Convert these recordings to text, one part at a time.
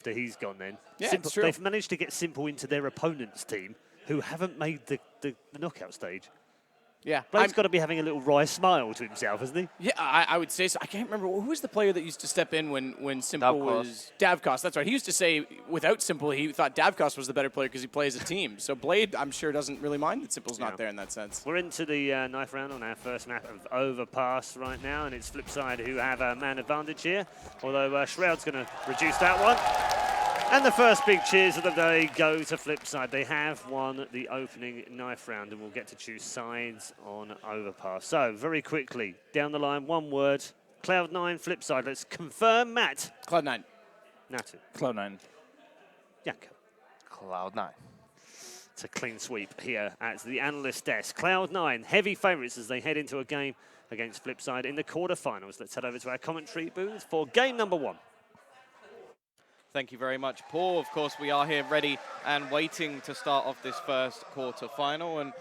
after he's gone then. Yeah, Simple, it's true. they've managed to get Simple into their opponent's team, who haven't made the knockout stage. Yeah. Blade's got to be having a little wry smile to himself, hasn't he? Yeah, I would say so. I can't remember. Who was the player that used to step in when Simple was... Davkos, that's right. He used to say without Simple, he thought Davkos was the better player because he plays a team. So Blade, I'm sure, doesn't really mind that Simple's not there in that sense. We're into the knife round on our first map of Overpass right now, and it's Flipside who have a man advantage here, although Shroud's going to reduce that one. And the first big cheers of the day go to Flipside. They have won the opening knife round, and we'll get to choose sides on Overpass. So, very quickly, down the line, one word. Cloud9, Flipside. Let's confirm, Matt. Cloud9. Natu. Cloud9. Yanko. Cloud9. It's a clean sweep here at the analyst desk. Cloud9, heavy favourites as they head into a game against Flipside in the quarterfinals. Let's head over to our commentary booth for game number 1. Thank you very much, Paul. Of course, we are here ready and waiting to start off this first quarter-final. And,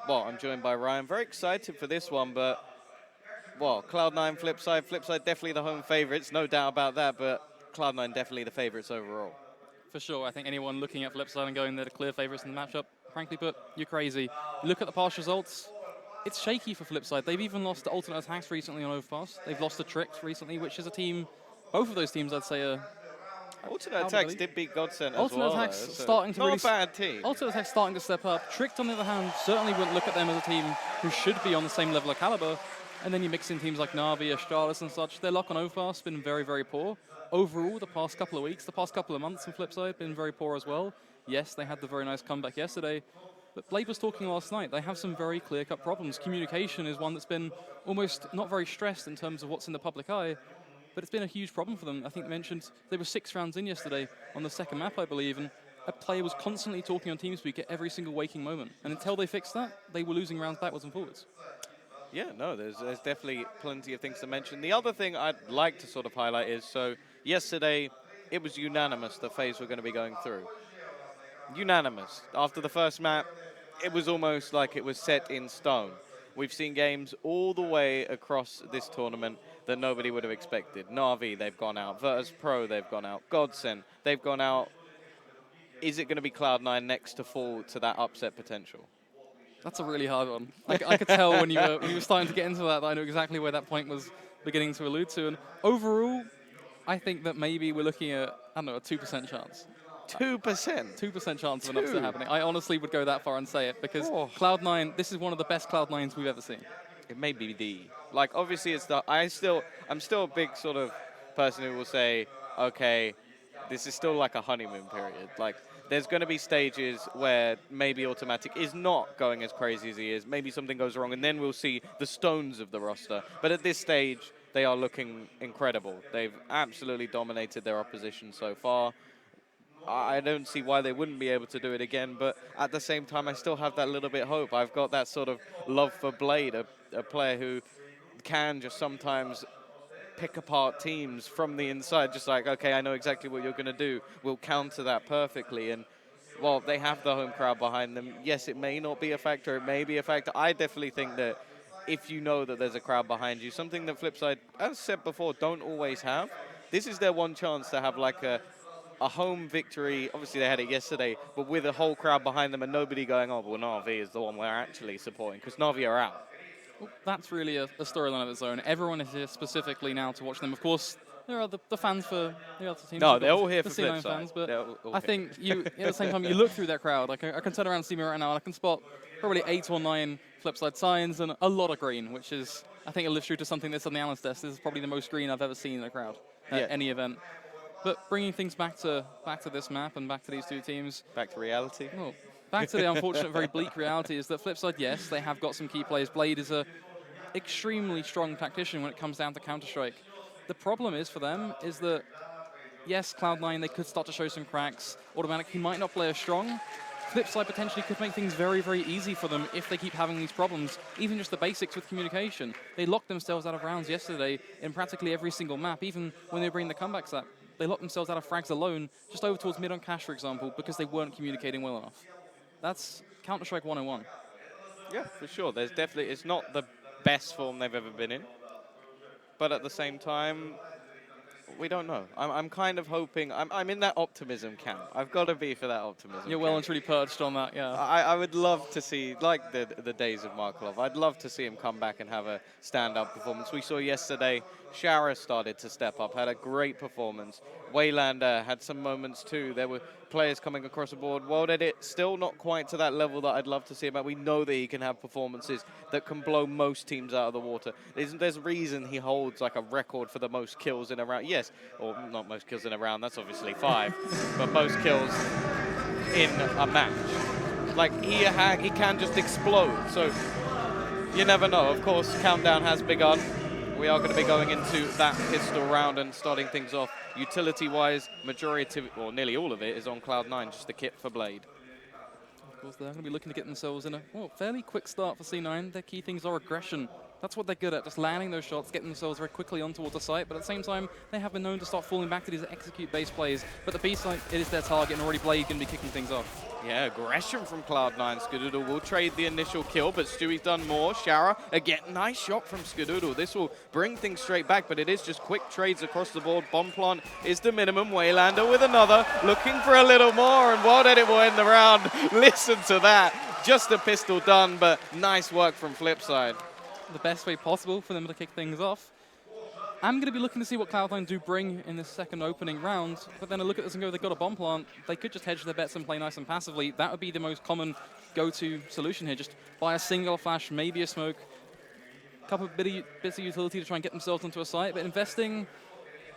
well, I'm joined by Ryan. Very excited for this one, but, well, Cloud9, Flipside. Flipside definitely the home favourites, no doubt about that, but Cloud9 definitely the favourites overall. For sure. I think anyone looking at Flipside and going, they're the clear favourites in the matchup, frankly put, you're crazy. You look at the past results, it's shaky for Flipside. They've even lost to Alternate Attacks recently on Overpass. They've lost to Tricks recently, which is a team, both of those teams, I'd say, are... Alternate Attacks did beat Godsend as well. Alternate Attacks starting to not really... a bad team. Alternate Attacks starting to step up. Tricked, on the other hand, certainly wouldn't look at them as a team who should be on the same level of caliber. And then you mix in teams like Na'Vi, Astralis and such. Their luck on Overpass has been very, very poor. Overall, the past couple of weeks, the past couple of months on Flipside, been very poor as well. Yes, they had the very nice comeback yesterday. But Blade was talking last night. They have some very clear-cut problems. Communication is one that's been almost not very stressed in terms of what's in the public eye. But it's been a huge problem for them. I think they mentioned they were 6 rounds in yesterday on the second map, I believe, and a player was constantly talking on TeamSpeak at every single waking moment. And until they fixed that, they were losing rounds backwards and forwards. Yeah, no, there's definitely plenty of things to mention. The other thing I'd like to sort of highlight is, so yesterday, it was unanimous the phase we're going to be going through. Unanimous. After the first map, it was almost like it was set in stone. We've seen games all the way across this tournament that nobody would have expected. Na'Vi, they've gone out. Virtus Pro, they've gone out. Godsend, they've gone out. Is it going to be Cloud9 next to fall to that upset potential? That's a really hard one. I could tell when you were starting to get into that I knew exactly where that point was beginning to allude to. And overall, I think that maybe we're looking at, I don't know, a 2% chance. 2%? 2% chance of an upset happening. I honestly would go that far and say it because Cloud9, this is one of the best Cloud9s we've ever seen. It may be the, like, obviously it's the, I'm still a big sort of person who will say, okay, this is still like a honeymoon period. Like, there's going to be stages where maybe Automatic is not going as crazy as he is. Maybe something goes wrong, and then we'll see the stones of the roster. But at this stage, they are looking incredible. They've absolutely dominated their opposition so far. I don't see why they wouldn't be able to do it again, but at the same time, I still have that little bit of hope. I've got that sort of love for Blade, a player who can just sometimes pick apart teams from the inside, just like, okay, I know exactly what you're going to do. We'll counter that perfectly. And while they have the home crowd behind them, yes, it may not be a factor. It may be a factor. I definitely think that if you know that there's a crowd behind you, something that Flipside, as said before, don't always have. This is their one chance to have like a home victory. Obviously, they had it yesterday, but with a whole crowd behind them and nobody going, oh, well, Na'Vi is the one we're actually supporting, because Na'Vi are out. Well, that's really a storyline of its own. Everyone is here specifically now to watch them. Of course, there are the fans for the other teams. No, they're all here for Flipside fans, but I think at the same time, you look through that crowd. Like I can turn around and see me right now, and I can spot probably 8 or 9 Flipside signs and a lot of green, which is, I think, it lives true to something that's on the analyst desk. This is probably the most green I've ever seen in a crowd at any event. But bringing things back to this map and back to these two teams. Back to reality. Well, back to the unfortunate, very bleak reality is that Flipside, yes, they have got some key players. Blade is a extremely strong tactician when it comes down to Counter-Strike. The problem is for them is that, yes, Cloud9, they could start to show some cracks. Automatic, he might not play as strong. Flipside potentially could make things very, very easy for them if they keep having these problems, even just the basics with communication. They locked themselves out of rounds yesterday in practically every single map, even when they bring the comebacks up. They locked themselves out of frags alone, just over towards mid on Cash, for example, because they weren't communicating well enough. That's Counter-Strike 101. Yeah, for sure. There's definitely, it's not the best form they've ever been in. But at the same time, we don't know. I'm kind of hoping. I'm in that optimism camp. I've got to be for that optimism. You're well and truly perched on that, yeah. I would love to see, like the days of Markelov, I'd love to see him come back and have a stand-up performance. We saw yesterday, Shara started to step up, had a great performance. Waylander had some moments too. There were players coming across the board. World Edit still not quite to that level that I'd love to see him, but we know that he can have performances that can blow most teams out of the water. There's a reason he holds like a record for the most kills in a round. Yes, or not most kills in a round, that's obviously 5, but most kills in a match. Like, he can just explode, so you never know. Of course, countdown has begun. We are going to be going into that pistol round and starting things off. Utility-wise, majority, or nearly all of it, is on Cloud9, just the kit for Blade. Of course, they're going to be looking to get themselves in a fairly quick start for C9. Their key things are aggression. That's what they're good at, just landing those shots, getting themselves very quickly on towards the site, but at the same time, they have been known to start falling back to these execute-based plays. But the B site, it is their target, and already Blade going to be kicking things off. Yeah, aggression from Cloud9. Skadoodle will trade the initial kill, but Stewie's done more. Shara, again, nice shot from Skadoodle. This will bring things straight back, but it is just quick trades across the board. Bomb plant is the minimum. Waylander with another, looking for a little more, and World Edit will end the round. Listen to that. Just a pistol done, but nice work from Flipside. The best way possible for them to kick things off. I'm going to be looking to see what Cloud9 do bring in this second opening round, but then I look at this and go, they've got a bomb plant. They could just hedge their bets and play nice and passively. That would be the most common go-to solution here. Just buy a single flash, maybe a smoke, a couple of bits of utility to try and get themselves onto a site, but investing,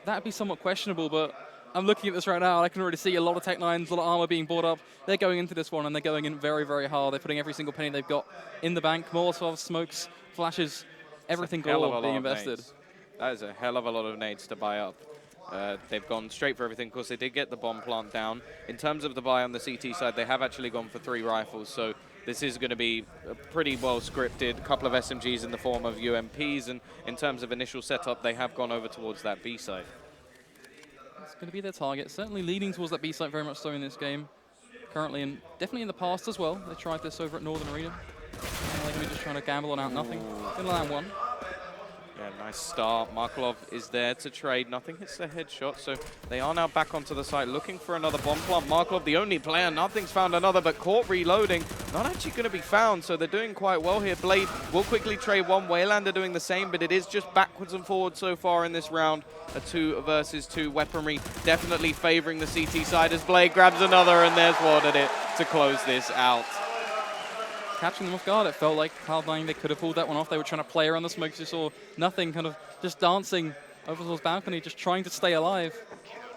that would be somewhat questionable, but I'm looking at this right now, and I can already see a lot of Tech-9s, a lot of armor being bought up. They're going into this one, and they're going in very, very hard. They're putting every single penny they've got in the bank. Molotovs, smokes, flashes, everything galore being invested. That is a hell of a lot of nades to buy up. They've gone straight for everything. Of course, they did get the bomb plant down. In terms of the buy on the CT side, they have actually gone for 3 rifles, so this is going to be a pretty well scripted. A couple of SMGs in the form of UMPs, and in terms of initial setup, they have gone over towards that B side. It's going to be their target. Certainly leading towards that B site very much so in this game. Currently, and definitely in the past as well. They tried this over at Northern Arena. And they're going to be just trying to gamble on out nothing. Going to land one. Yeah, nice start. Markelov is there to trade. Nothing hits the headshot, so they are now back onto the site looking for another bomb plant. Markelov, the only player, nothing's found another, but caught reloading. Not actually going to be found, so they're doing quite well here. Blade will quickly trade one. Waylander doing the same, but it is just backwards and forwards so far in this round. A 2 versus 2 weaponry, definitely favoring the CT side as Blade grabs another, and there's World Edit to close this out. Catching them off guard. It felt like Cloud9, they could have pulled that one off. They were trying to play around the smokes. You saw nothing, kind of just dancing over towards balcony, just trying to stay alive.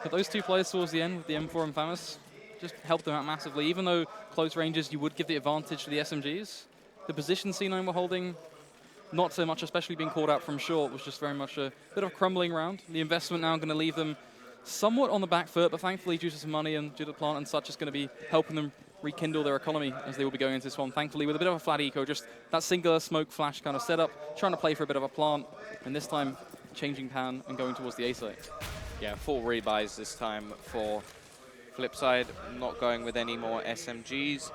But those 2 players towards the end with the M4 and Famous just helped them out massively. Even though close ranges, you would give the advantage to the SMGs. The position C9 were holding, not so much, especially being called out from short, was just very much a bit of a crumbling round. The investment now going to leave them somewhat on the back foot, but thankfully due to some money and due to the plant and such, is going to be helping them rekindle their economy as they will be going into this one, thankfully, with a bit of a flat eco, just that singular smoke flash kind of setup, trying to play for a bit of a plant, and this time changing pan and going towards the A site. Yeah, 4 rebuys this time for Flipside, not going with any more SMGs.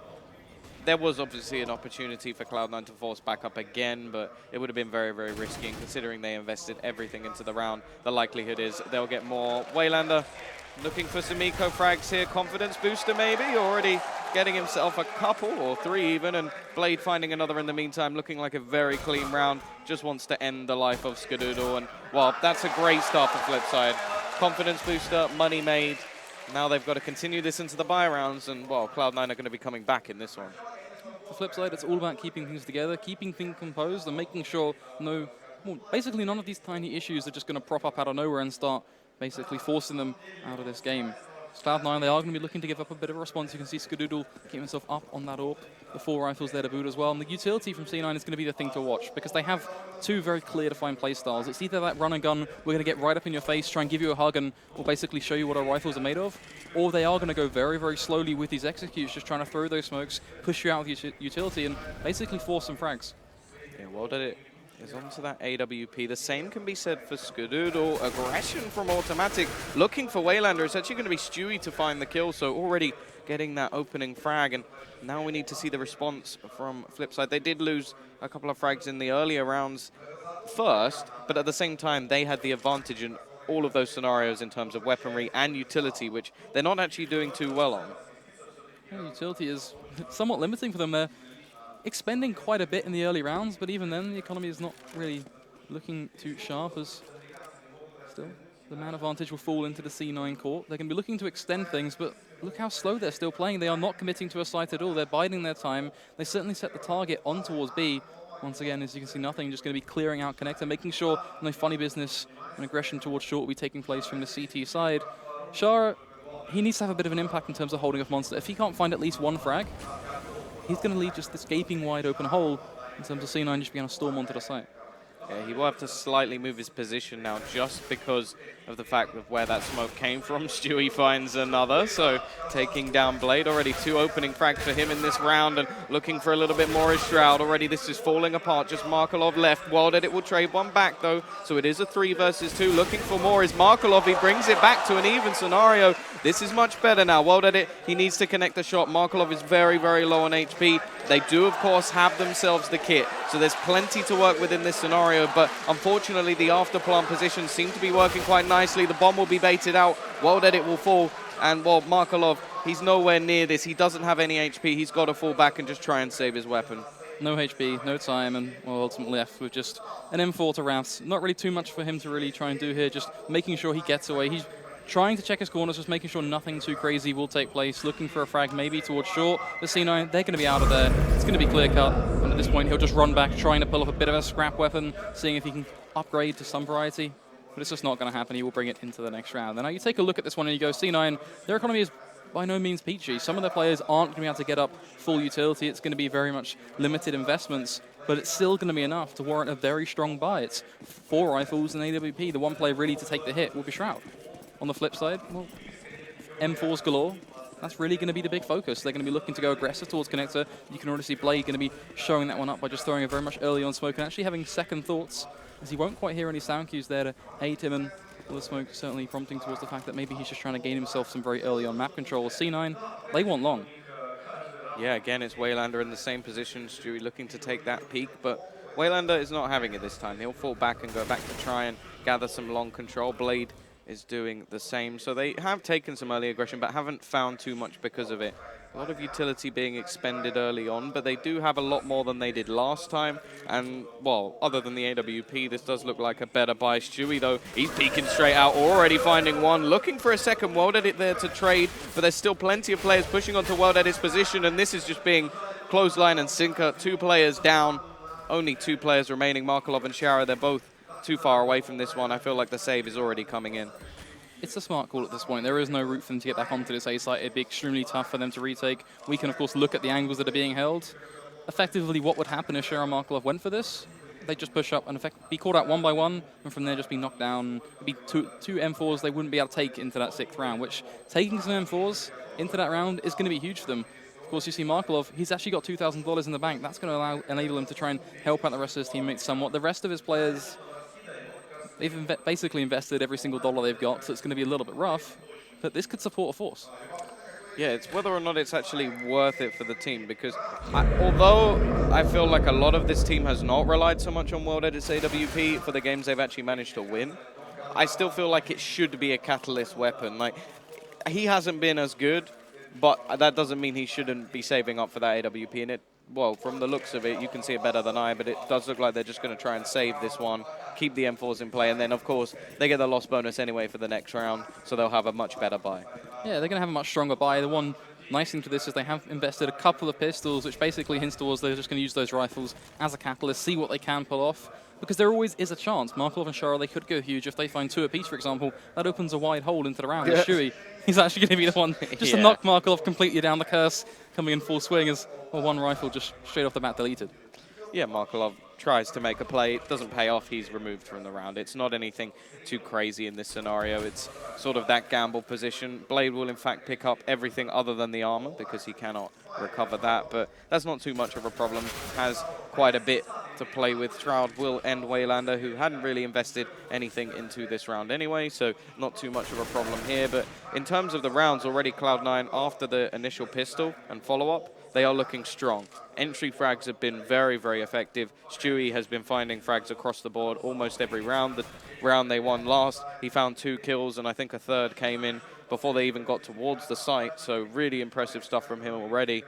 There was obviously an opportunity for Cloud9 to force back up again, but it would have been very, very risky, and considering they invested everything into the round, the likelihood is they'll get more. Waylander looking for some eco frags here, confidence booster maybe, already getting himself a couple, or 3 even, and Blade finding another in the meantime, looking like a very clean round, just wants to end the life of Skadoodle, and well, that's a great start for Flipside. Confidence booster, money made. Now they've got to continue this into the buy rounds, and well, Cloud9 are going to be coming back in this one. For Flipside, it's all about keeping things together, keeping things composed, and making sure basically none of these tiny issues are just going to prop up out of nowhere and start basically forcing them out of this game. Cloud9, they are going to be looking to give up a bit of a response. You can see Skadoodle keeping himself up on that AWP. The 4 rifles there to boot as well. And the utility from C9 is going to be the thing to watch because they have 2 very clear defined play styles. It's either that run and gun, we're going to get right up in your face, try and give you a hug and will basically show you what our rifles are made of, or they are going to go very, very slowly with these executes, just trying to throw those smokes, push you out with utility and basically force some frags. Yeah, World Edit is onto that AWP. The same can be said for Skadoodle. Aggression from Automatic. Looking for Waylander. It's actually going to be Stewie to find the kill, so already getting that opening frag, and now we need to see the response from Flipside. They did lose a couple of frags in the earlier rounds first, but at the same time, they had the advantage, and all of those scenarios in terms of weaponry and utility, which they're not actually doing too well on. Yeah, utility is somewhat limiting for them. They're expending quite a bit in the early rounds, but even then, the economy is not really looking too sharp as still the man advantage will fall into the C9 court. They're going to be looking to extend things, but look how slow they're still playing. They are not committing to a site at all. They're biding their time. They certainly set the target on towards B. Once again, as you can see, nothing, just going to be clearing out connector, making sure no funny business and aggression towards short will be taking place from the CT side. Shara, he needs to have a bit of an impact in terms of holding off Monster. If he can't find at least one frag, he's going to leave just this gaping wide open hole in terms of C9 just being able to storm onto the site. Yeah, he will have to slightly move his position now just because of the fact of where that smoke came from. Stewie finds another, so taking down Blade. Already 2 opening frags for him in this round and looking for a little bit more is Shroud. Already this is falling apart, just Markelov left. World Edit will trade one back though, so it is a 3 versus 2. Looking for more is Markelov. He brings it back to an even scenario. This is much better now. World Edit, he needs to connect the shot. Markelov is very, very low on HP. They do, of course, have themselves the kit, so there's plenty to work with in this scenario, but unfortunately the after-plant positions seem to be working quite nicely. The bomb will be baited out, World Edit will fall, and, well, Markelov, he's nowhere near this. He doesn't have any HP. He's got to fall back and just try and save his weapon. No HP, no time, and well, ultimately left with just an M4 to Rafts. Not really too much for him to really try and do here, just making sure he gets away. He's trying to check his corners, just making sure nothing too crazy will take place, looking for a frag maybe towards short. The C9, they're going to be out of there. It's going to be clear cut, and at this point he'll just run back, trying to pull off a bit of a scrap weapon, seeing if he can upgrade to some variety. But it's just not going to happen. He will bring it into the next round. And now you take a look at this one and you go, C9, their economy is by no means peachy. Some of their players aren't going to be able to get up full utility. It's going to be very much limited investments, but it's still going to be enough to warrant a very strong buy. It's 4 rifles and AWP. The one player really to take the hit will be Shroud. On the flip side, well, M4s galore. That's really going to be the big focus. They're going to be looking to go aggressive towards connector. You can already see Blade going to be showing that one up by just throwing a very much early on smoke and actually having second thoughts, as he won't quite hear any sound cues there to aid him, and all the smoke certainly prompting towards the fact that maybe he's just trying to gain himself some very early on map control. C9, they want long. Yeah, again, it's Waylander in the same position. Stewie looking to take that peak, but Waylander is not having it this time. He'll fall back and go back to try and gather some long control. Blade is doing the same. So they have taken some early aggression, but haven't found too much because of it. A lot of utility being expended early on, but they do have a lot more than they did last time. And, well, other than the AWP, this does look like a better buy. Stewie, though, he's peeking straight out, already finding one, looking for a second World Edit there to trade, but there's still plenty of players pushing onto World Edit's position, and this is just being clothesline and sinker. 2 players down, only 2 players remaining, Markelov and Shara. They're both too far away from this one. I feel like the save is already coming in. It's a smart call at this point. There is no route for them to get back onto this A site. It'd be extremely tough for them to retake. We can, of course, look at the angles that are being held. Effectively, what would happen if Shara Markelov went for this? They'd just push up and be called out one by one, and from there just be knocked down. It'd be two M4s they wouldn't be able to take into that 6th round, which taking some M4s into that round is going to be huge for them. Of course, you see Markelov, he's actually got $2,000 in the bank. That's going to enable him to try and help out the rest of his teammates somewhat. The rest of his players, they've basically invested every single dollar they've got, so it's going to be a little bit rough, but this could support a force. Yeah, it's whether or not it's actually worth it for the team, because although I feel like a lot of this team has not relied so much on World Edit's AWP for the games they've actually managed to win, I still feel like it should be a catalyst weapon. Like, he hasn't been as good, but that doesn't mean he shouldn't be saving up for that AWP, and well, from the looks of it, you can see it better than I, but it does look like they're just going to try and save this one, keep the M4s in play, and then, of course, they get the loss bonus anyway for the next round, so they'll have a much better buy. Yeah, they're going to have a much stronger buy. The one nice thing to this is they have invested a couple of pistols, which basically hints towards they're just going to use those rifles as a catalyst, see what they can pull off, because there always is a chance. Markelov and Shara, they could go huge. If they find 2 apiece, for example, that opens a wide hole into the round. Yeah. Stewie, he's actually going to be the one just to knock Markelov completely down. The curse coming in full swing as well, 1 rifle just straight off the bat deleted. Yeah, Markelov tries to make a play. It doesn't pay off. He's removed from the round. It's not anything too crazy in this scenario. It's sort of that gamble position. Blade will, in fact, pick up everything other than the armor because he cannot recover that, but that's not too much of a problem. Has quite a bit to play with. Shroud will end Waylander, who hadn't really invested anything into this round anyway, so not too much of a problem here. But in terms of the rounds, already Cloud9, after the initial pistol and follow-up, they are looking strong. Entry frags have been very, very effective. Stewie has been finding frags across the board almost every round. The round they won last. He found 2 kills, and I think a third came in before they even got towards the site. So really impressive stuff from him already.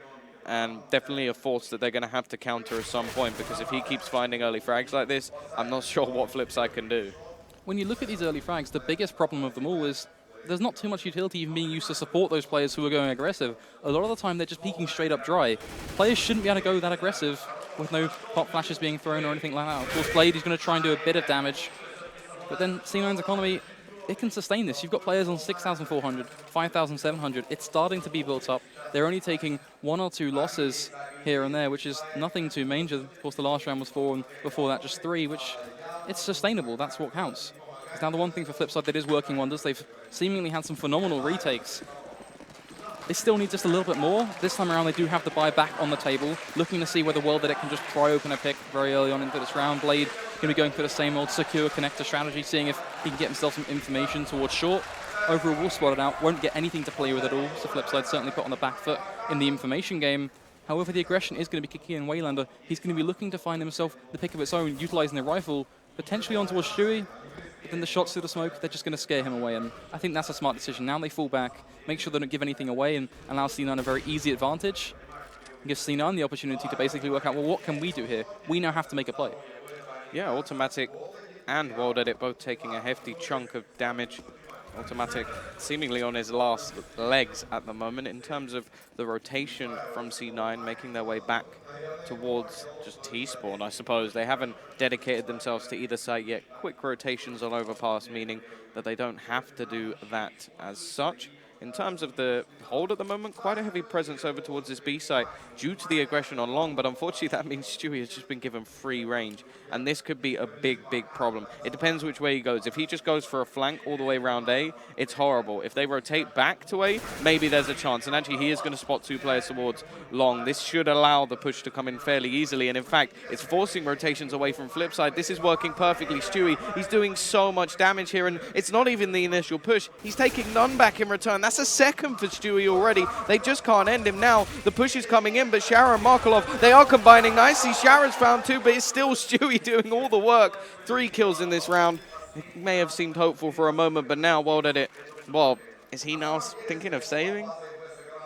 And definitely a force that they're going to have to counter at some point, because if he keeps finding early frags like this, I'm not sure what Flipside can do. When you look at these early frags, the biggest problem of them all is there's not too much utility even being used to support those players who are going aggressive. A lot of the time, they're just peeking straight up dry. Players shouldn't be able to go that aggressive with no pop flashes being thrown or anything like that. Of course, Blade is going to try and do a bit of damage, but then C9's economy, it can sustain this. You've got players on 6,400, 5,700. It's starting to be built up. They're only taking 1 or 2 losses here and there, which is nothing too major. Of course, the last round was 4, and before that just 3, which it's sustainable. That's what counts. Now, the one thing for Flipside that is working wonders, they've seemingly had some phenomenal retakes. They still need just a little bit more. This time around, they do have the buy back on the table, looking to see whether World Edit can just pry open a pick very early on into this round. Blade going to be going for the same old secure connector strategy, seeing if he can get himself some information towards short. Overall, will spot it out, won't get anything to play with at all, so Flipside certainly put on the back foot in the information game. However, the aggression is going to be kicking in Waylander. He's going to be looking to find himself the pick of its own, utilizing the rifle, potentially on towards Stewie. But then the shots through the smoke, they're just going to scare him away, and I think that's a smart decision. Now they fall back, make sure they don't give anything away, and allow C9 a very easy advantage. And give C9 the opportunity to basically work out, well, what can we do here? We now have to make a play. Yeah, Automatic and World Edit both taking a hefty chunk of damage. Automatic seemingly on his last legs at the moment in terms of the rotation from C9, making their way back towards just T-spawn, I suppose. They haven't dedicated themselves to either side yet. Quick rotations on overpass, meaning that they don't have to do that as such. In terms of the hold at the moment, quite a heavy presence over towards this B site due to the aggression on long, but unfortunately that means Stewie has just been given free range, and this could be a big, big problem. It depends which way he goes. If he just goes for a flank all the way around A, it's horrible. If they rotate back to A, maybe there's a chance, and actually he is going to spot 2 players towards long. This should allow the push to come in fairly easily, and in fact, it's forcing rotations away from Flipside. This is working perfectly. Stewie, he's doing so much damage here, and it's not even the initial push. He's taking none back in return. That's a second for Stewie already. They just can't end him now. The push is coming in, but Shara and Markelov, they are combining nicely. Shara's found 2, but it's still Stewie doing all the work. 3 kills in this round. It may have seemed hopeful for a moment, but now World Edit, well, is he now thinking of saving?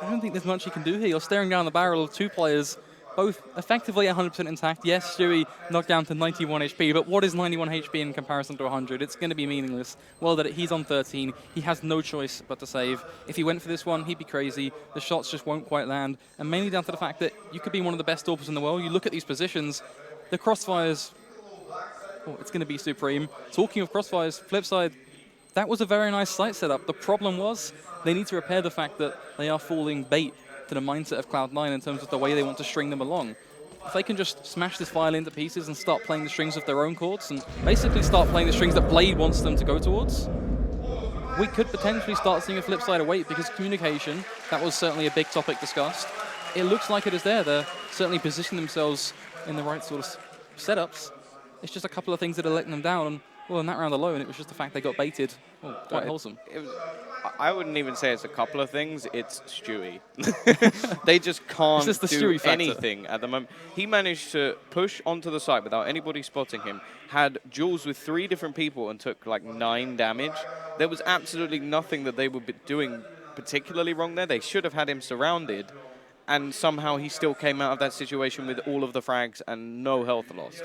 I don't think there's much you can do here. You're staring down the barrel of 2 players, both effectively 100% intact. Yes, Stewie knocked down to 91 HP, but what is 91 HP in comparison to 100? It's going to be meaningless. Well, that he's on 13. He has no choice but to save. If he went for this one, he'd be crazy. The shots just won't quite land, and mainly down to the fact that you could be one of the best AWPers in the world. You look at these positions, the crossfires, oh, it's going to be supreme. Talking of crossfires, Flipside, that was a very nice site setup. The problem was they need to repair the fact that they are falling bait to the mindset of Cloud9 in terms of the way they want to string them along. If they can just smash this violin to pieces and start playing the strings of their own chords and basically start playing the strings that Blade wants them to go towards, we could potentially start seeing a Flipside await, because communication, that was certainly a big topic discussed. It looks like it is there. They're certainly positioning themselves in the right sort of setups. It's just a couple of things that are letting them down. And, well, in that round alone, it was just the fact they got baited. Oh, quite wholesome. I wouldn't even say it's a couple of things. It's Stewie. They just can't do anything at the moment. He managed to push onto the site without anybody spotting him, had duels with 3 different people and took like 9 damage. There was absolutely nothing that they would be doing particularly wrong there. They should have had him surrounded, and somehow he still came out of that situation with all of the frags and no health lost.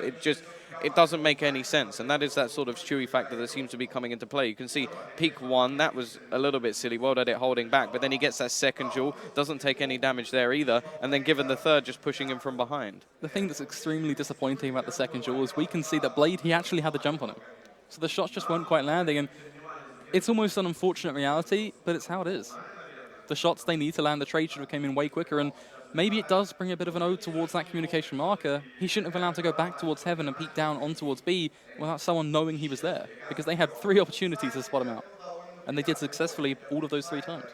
It doesn't make any sense, and that is that sort of Stewie factor that seems to be coming into play. You can see peak 1, that was a little bit silly, World Edit holding back, but then he gets that second duel, doesn't take any damage there either, and then given the third, just pushing him from behind. The thing that's extremely disappointing about the second duel is we can see that Blade, he actually had the jump on him. So the shots just weren't quite landing, and it's almost an unfortunate reality, but it's how it is. The shots they need to land the trade should have came in way quicker, and maybe it does bring a bit of an ode towards that communication marker. He shouldn't have been allowed to go back towards heaven and peek down on towards B without someone knowing he was there, because they had 3 opportunities to spot him out, and they did successfully all of those 3 times.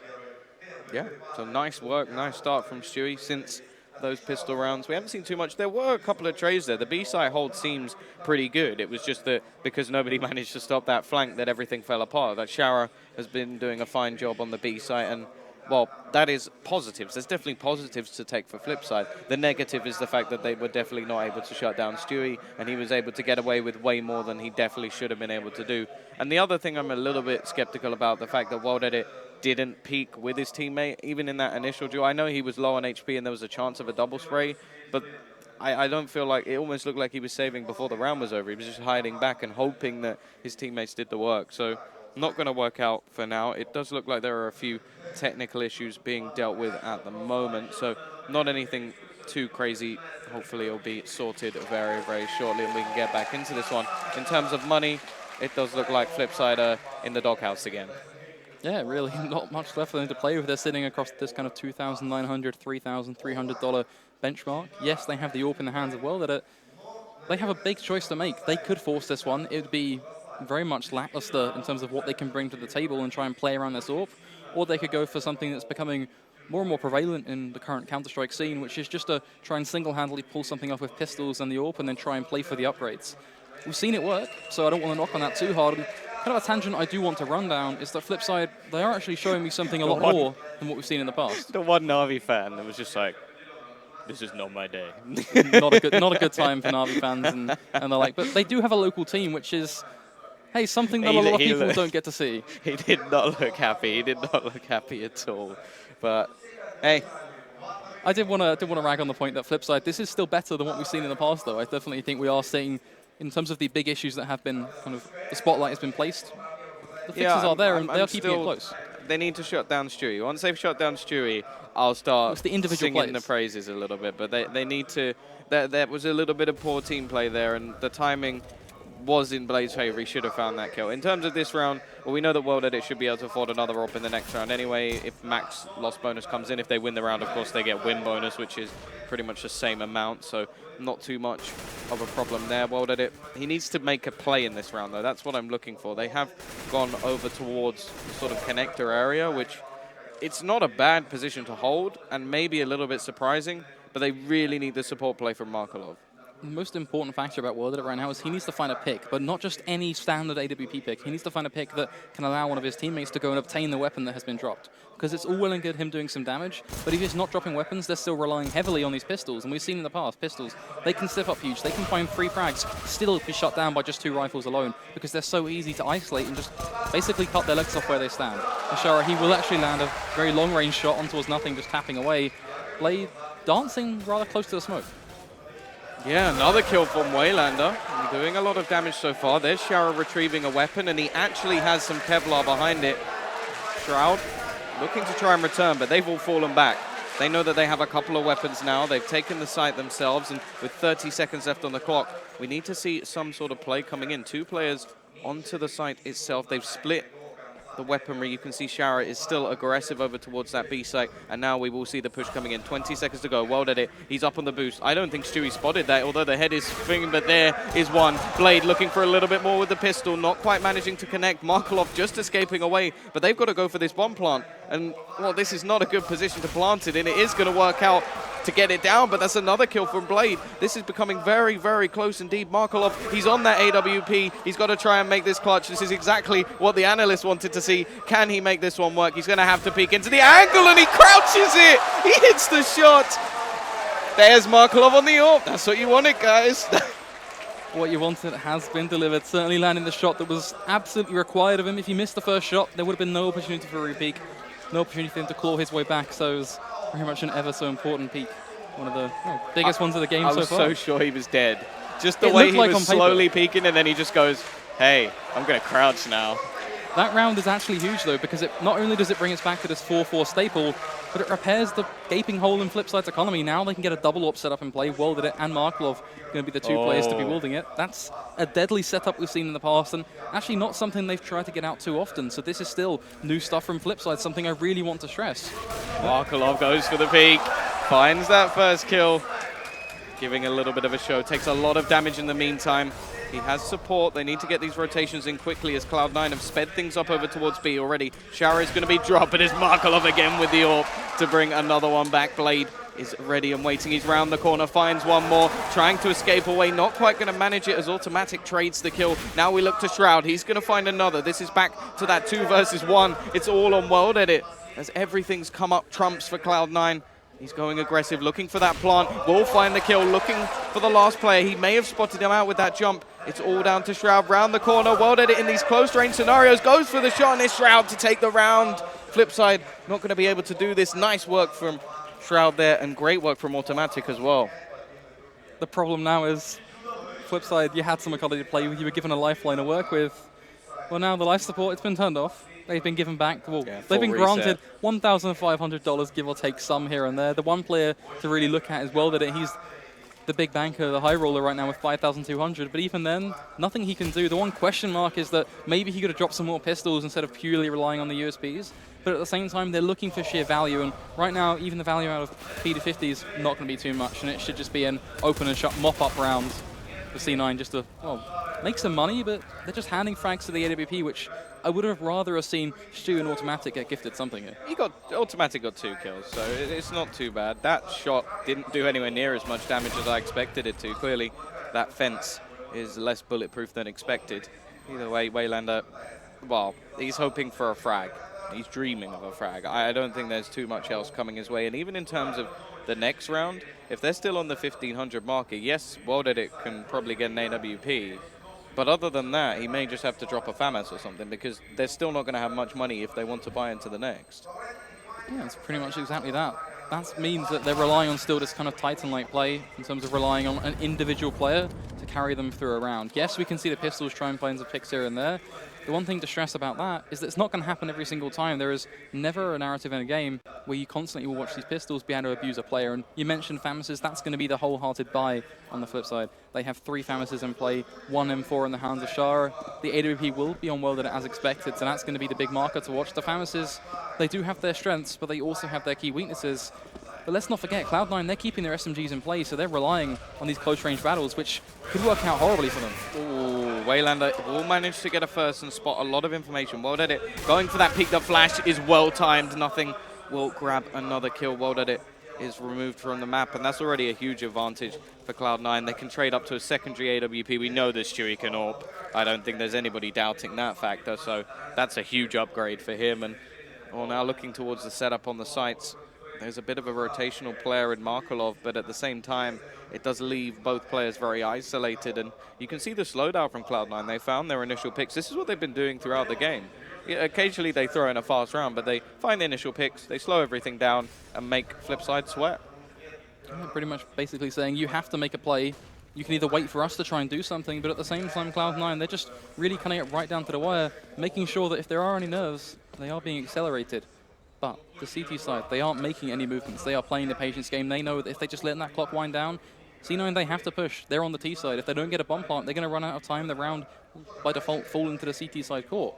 Yeah, so nice work, nice start from Stewie since those pistol rounds. We haven't seen too much. There were a couple of trades there. The B-side hold seems pretty good. It was just that because nobody managed to stop that flank that everything fell apart. That Shara has been doing a fine job on the B side, and well, that is positives. There's definitely positives to take for Flipside. The negative is the fact that they were definitely not able to shut down Stewie, and he was able to get away with way more than he definitely should have been able to do. And the other thing I'm a little bit skeptical about, the fact that WorldEdit didn't peak with his teammate, even in that initial duel. I know he was low on HP and there was a chance of a double spray, but I don't feel like, it almost looked like he was saving before the round was over. He was just hiding back and hoping that his teammates did the work. So not going to work out for now. It does look like there are a few technical issues being dealt with at the moment. So not anything too crazy. Hopefully it'll be sorted very, very shortly and we can get back into this one. In terms of money, it does look like Flipside are in the doghouse again. Yeah, really not much left for them to play with. They're sitting across this kind of $2,900, $3,300 benchmark. Yes, they have the AWP in the hands of WorldEdit. They have a big choice to make. They could force this one. It would be very much lackluster in terms of what they can bring to the table and try and play around this AWP. Or they could go for something that's becoming more and more prevalent in the current Counter-Strike scene, which is just to try and single-handedly pull something off with pistols and the AWP and then try and play for the upgrades. We've seen it work, so I don't want to knock on that too hard. And kind of a tangent I do want to run down is that Flipside, they are actually showing me something a lot more than what we've seen in the past. The one Na'Vi fan that was just like, this is not my day. not a good time for Na'Vi fans and the like. But they do have a local team, which is, hey, something that a lot of people don't get to see. He did not look happy. He did not look happy at all. But hey, I did want to rag on the point that Flipside, this is still better than what we've seen in the past, though. I definitely think we are seeing, in terms of the big issues that have been kind of the spotlight has been placed, the fixes are there and they are keeping it close. They need to shut down Stewie. Once they've shut down Stewie, I'll start singing the praises a little bit. But they need to. There was a little bit of poor team play there, and the timing was in Blade's favor. He should have found that kill. In terms of this round, well, we know that WorldEdit should be able to afford another AWP in the next round anyway. If max loss bonus comes in, if they win the round, of course, they get win bonus, which is pretty much the same amount. So not too much of a problem there. WorldEdit, he needs to make a play in this round, though. That's what I'm looking for. They have gone over towards the sort of connector area, which it's not a bad position to hold and maybe a little bit surprising, but they really need the support play from Markelov. The most important factor about WorldEdit right now is he needs to find a pick, but not just any standard AWP pick. He needs to find a pick that can allow one of his teammates to go and obtain the weapon that has been dropped. Because it's all well and good him doing some damage, but if he's not dropping weapons, they're still relying heavily on these pistols. And we've seen in the past, pistols, they can step up huge. They can find 3 frags, still be shut down by just 2 rifles alone, because they're so easy to isolate and just basically cut their legs off where they stand. Ashara, he will actually land a very long-range shot on towards nothing, just tapping away. Blade dancing rather close to the smoke. Yeah, another kill from Waylander. Doing a lot of damage so far. There's Shara retrieving a weapon, and he actually has some Kevlar behind it. Shroud looking to try and return, but they've all fallen back. They know that they have a couple of weapons now. They've taken the site themselves, and with 30 seconds left on the clock, we need to see some sort of play coming in. 2 players onto the site itself. They've split the weaponry. You can see Shara is still aggressive over towards that B site, and now we will see the push coming in. 20 seconds to go. WorldEdit, he's up on the boost. I don't think Stewie spotted that, although the head is swinging, but there is one. Blade looking for a little bit more with the pistol, not quite managing to connect. Markelov just escaping away, but they've got to go for this bomb plant, and well, this is not a good position to plant it in. It is going to work out to get it down, but that's another kill from Blade. This is becoming very, very close indeed. Markelov, he's on that AWP. He's got to try and make this clutch. This is exactly what the analyst wanted to see. Can he make this one work? He's going to have to peek into the angle, and he crouches it. He hits the shot. There's Markelov on the AWP. That's what you wanted, guys. What you wanted has been delivered. Certainly landing the shot that was absolutely required of him. If he missed the first shot, there would have been no opportunity for a repeat. No opportunity for him to claw his way back. So it was very much an ever so important peak. One of the biggest ones of the game so far. I was so sure he was dead. Just the way he was slowly peeking, and then he just goes, hey, I'm going to crouch now. That round is actually huge, though, because it not only does it bring us back to this 4-4 staple, but it repairs the gaping hole in Flipside's economy. Now they can get a double AWP set up and play. WorldEdit and Markelov going to be the 2 players to be wielding it. That's a deadly setup we've seen in the past, and actually not something they've tried to get out too often. So this is still new stuff from Flipside, something I really want to stress. Markelov goes for the peak, finds that first kill, giving a little bit of a show. Takes a lot of damage in the meantime. He has support. They need to get these rotations in quickly as Cloud9 have sped things up over towards B already. Shara is going to be dropped, and it's Markelov again with the AWP to bring another one back. Blade is ready and waiting. He's round the corner, finds one more, trying to escape away. Not quite going to manage it as Automatic trades the kill. Now we look to Shroud. He's going to find another. This is back to that 2 versus 1. It's all on WorldEdit. as everything's come up trumps for Cloud9. He's going aggressive, looking for that plant. Will find the kill, looking for the last player. He may have spotted him out with that jump. It's all down to Shroud. Round the corner, well did it in these close range scenarios. Goes for the shot, and it's Shroud to take the round. Flipside not going to be able to do this. Nice work from Shroud there, and great work from Automatic as well. The problem now is, Flipside, you had some ecology to play with, you were given a lifeline to work with. Well, now the life support, it's been turned off. They've been given back, well, Yeah, they've been full granted $1,500, give or take some here and there. The one player to really look at is well that he's the big banker, the high roller right now with 5,200, but even then, nothing he can do. The one question mark is that maybe he could have dropped some more pistols instead of purely relying on the USBs, but at the same time, they're looking for sheer value, and right now, even the value out of P250 is not going to be too much, and it should just be an open and shut mop-up round for C9 just to, well, make some money, but they're just handing frags to the AWP, which I would have rather have seen Stu and Automatic get gifted something here. Automatic got 2 kills, so it's not too bad. That shot didn't do anywhere near as much damage as I expected it to. Clearly, that fence is less bulletproof than expected. Either way, Waylander, well, he's hoping for a frag. He's dreaming of a frag. I don't think there's too much else coming his way. And even in terms of the next round, if they're still on the 1,500 marker, yes, Worldedic can probably get an AWP. But other than that, he may just have to drop a FAMAS or something, because they're still not going to have much money if they want to buy into the next. Yeah, it's pretty much exactly that. That means that they're relying on still this kind of Titan-like play in terms of relying on an individual player to carry them through a round. Yes, we can see the pistols try and find some picks here and there. The one thing to stress about that is that it's not going to happen every single time. There is never a narrative in a game where you constantly will watch these pistols be able to abuse a player. And you mentioned FAMASes, that's going to be the wholehearted buy on the flip side. They have 3 FAMASes in play, 1 M4 in the hands of Shara. The AWP will be on Worlded as expected, so that's going to be the big marker to watch. The FAMASes, they do have their strengths, but they also have their key weaknesses. But let's not forget, Cloud9, they're keeping their SMGs in play, so they're relying on these close-range battles, which could work out horribly for them. Ooh, Waylander will manage to get a first and spot a lot of information. Worldedic going for that peeked up flash is well-timed. Nothing will grab another kill. Worldedic is removed from the map, and that's already a huge advantage for Cloud9. They can trade up to a secondary AWP. We know that Stewie can AWP. I don't think there's anybody doubting that factor, so that's a huge upgrade for him. And well, now looking towards the setup on the sites, there's a bit of a rotational player in Markelov, but at the same time, it does leave both players very isolated. And you can see the slowdown from Cloud9. They found their initial picks. This is what they've been doing throughout the game. Yeah, occasionally they throw in a fast round, but they find the initial picks, they slow everything down, and make Flipside sweat. Yeah, pretty much basically saying you have to make a play. You can either wait for us to try and do something, but at the same time, Cloud9, they're just really cutting it right down to the wire, making sure that if there are any nerves, they are being accelerated. But the CT side, they aren't making any movements. They are playing the patience game. They know that if they just let that clock wind down, C9, they have to push. They're on the T side. If they don't get a bomb plant, they're going to run out of time. The round, by default, fall into the CT side court.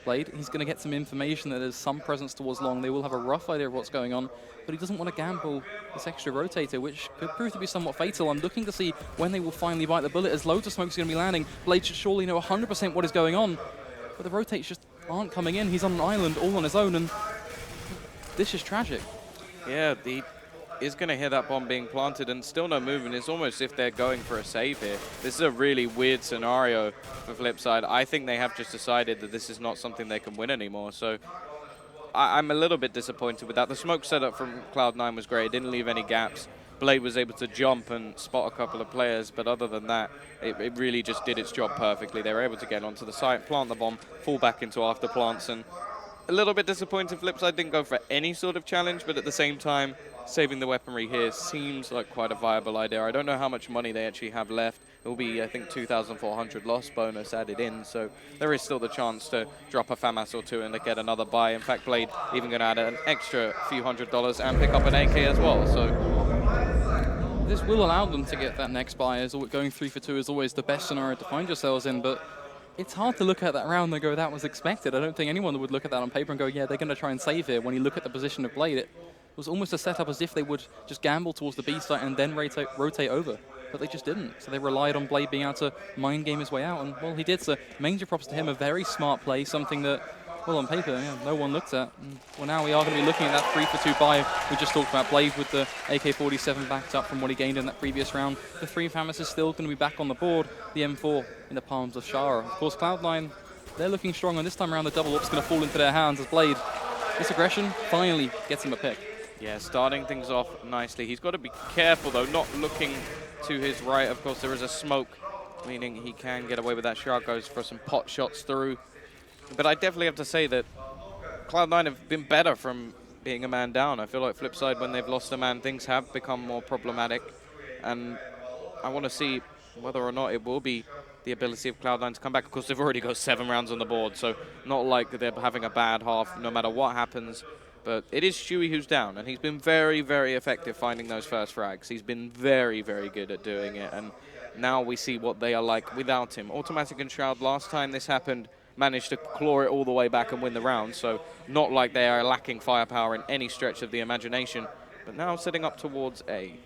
Blade, he's going to get some information that there's some presence towards long. They will have a rough idea of what's going on, but he doesn't want to gamble this extra rotator, which could prove to be somewhat fatal. I'm looking to see when they will finally bite the bullet, as loads of smoke's going to be landing. Blade should surely know 100% what is going on, but the rotates just aren't coming in. He's on an island all on his own, and this is tragic. Yeah, he is going to hear that bomb being planted and still no movement. It's almost as if they're going for a save here. This is a really weird scenario for Flipside. I think they have just decided that this is not something they can win anymore. So I'm a little bit disappointed with that. The smoke setup from Cloud9 was great. It didn't leave any gaps. Blade was able to jump and spot a couple of players, but other than that, it really just did its job perfectly. They were able to get onto the site, plant the bomb, fall back into after plants, and a little bit disappointed Flipside didn't go for any sort of challenge, but at the same time, saving the weaponry here seems like quite a viable idea. I don't know how much money they actually have left. It will be, I think, 2,400 loss bonus added in, so there is still the chance to drop a FAMAS or two and to get another buy. In fact, Blade even going to add an extra few $100 and pick up an AK as well. So this will allow them to get that next buy, as going 3 for 2 is always the best scenario to find yourselves in, but it's hard to look at that round and go, that was expected. I don't think anyone would look at that on paper and go, yeah, they're going to try and save here. When you look at the position of Blade, it was almost a setup as if they would just gamble towards the B site and then rotate over. But they just didn't. So they relied on Blade being able to mind game his way out. And, well, he did. So major props to him. A very smart play, something that, well, on paper, yeah, no one looked at. And, well, now we are going to be looking at that 3 for 2 buy we just talked about. Blade with the AK-47 backed up from what he gained in that previous round. The 3 FAMAS is still going to be back on the board. The M4 in the palms of Shara. Of course, Cloud9, they're looking strong. And this time around, the double up's going to fall into their hands as Blade this aggression finally gets him a pick. Yeah, starting things off nicely. He's got to be careful, though, not looking to his right. Of course, there is a smoke, meaning he can get away with that. Shroud goes for some pot shots through. But I definitely have to say that Cloud9 have been better from being a man down. I feel like Flipside, when they've lost a man, things have become more problematic. And I want to see whether or not it will be the ability of Cloud9 to come back. Of course, they've already got 7 rounds on the board, so not like they're having a bad half no matter what happens. But it is Stewie who's down, and he's been very, very effective finding those first frags. He's been very, very good at doing it, and now we see what they are like without him. Automatic and Shroud, last time this happened, managed to claw it all the way back and win the round, so not like they are lacking firepower in any stretch of the imagination. But now sitting up towards A.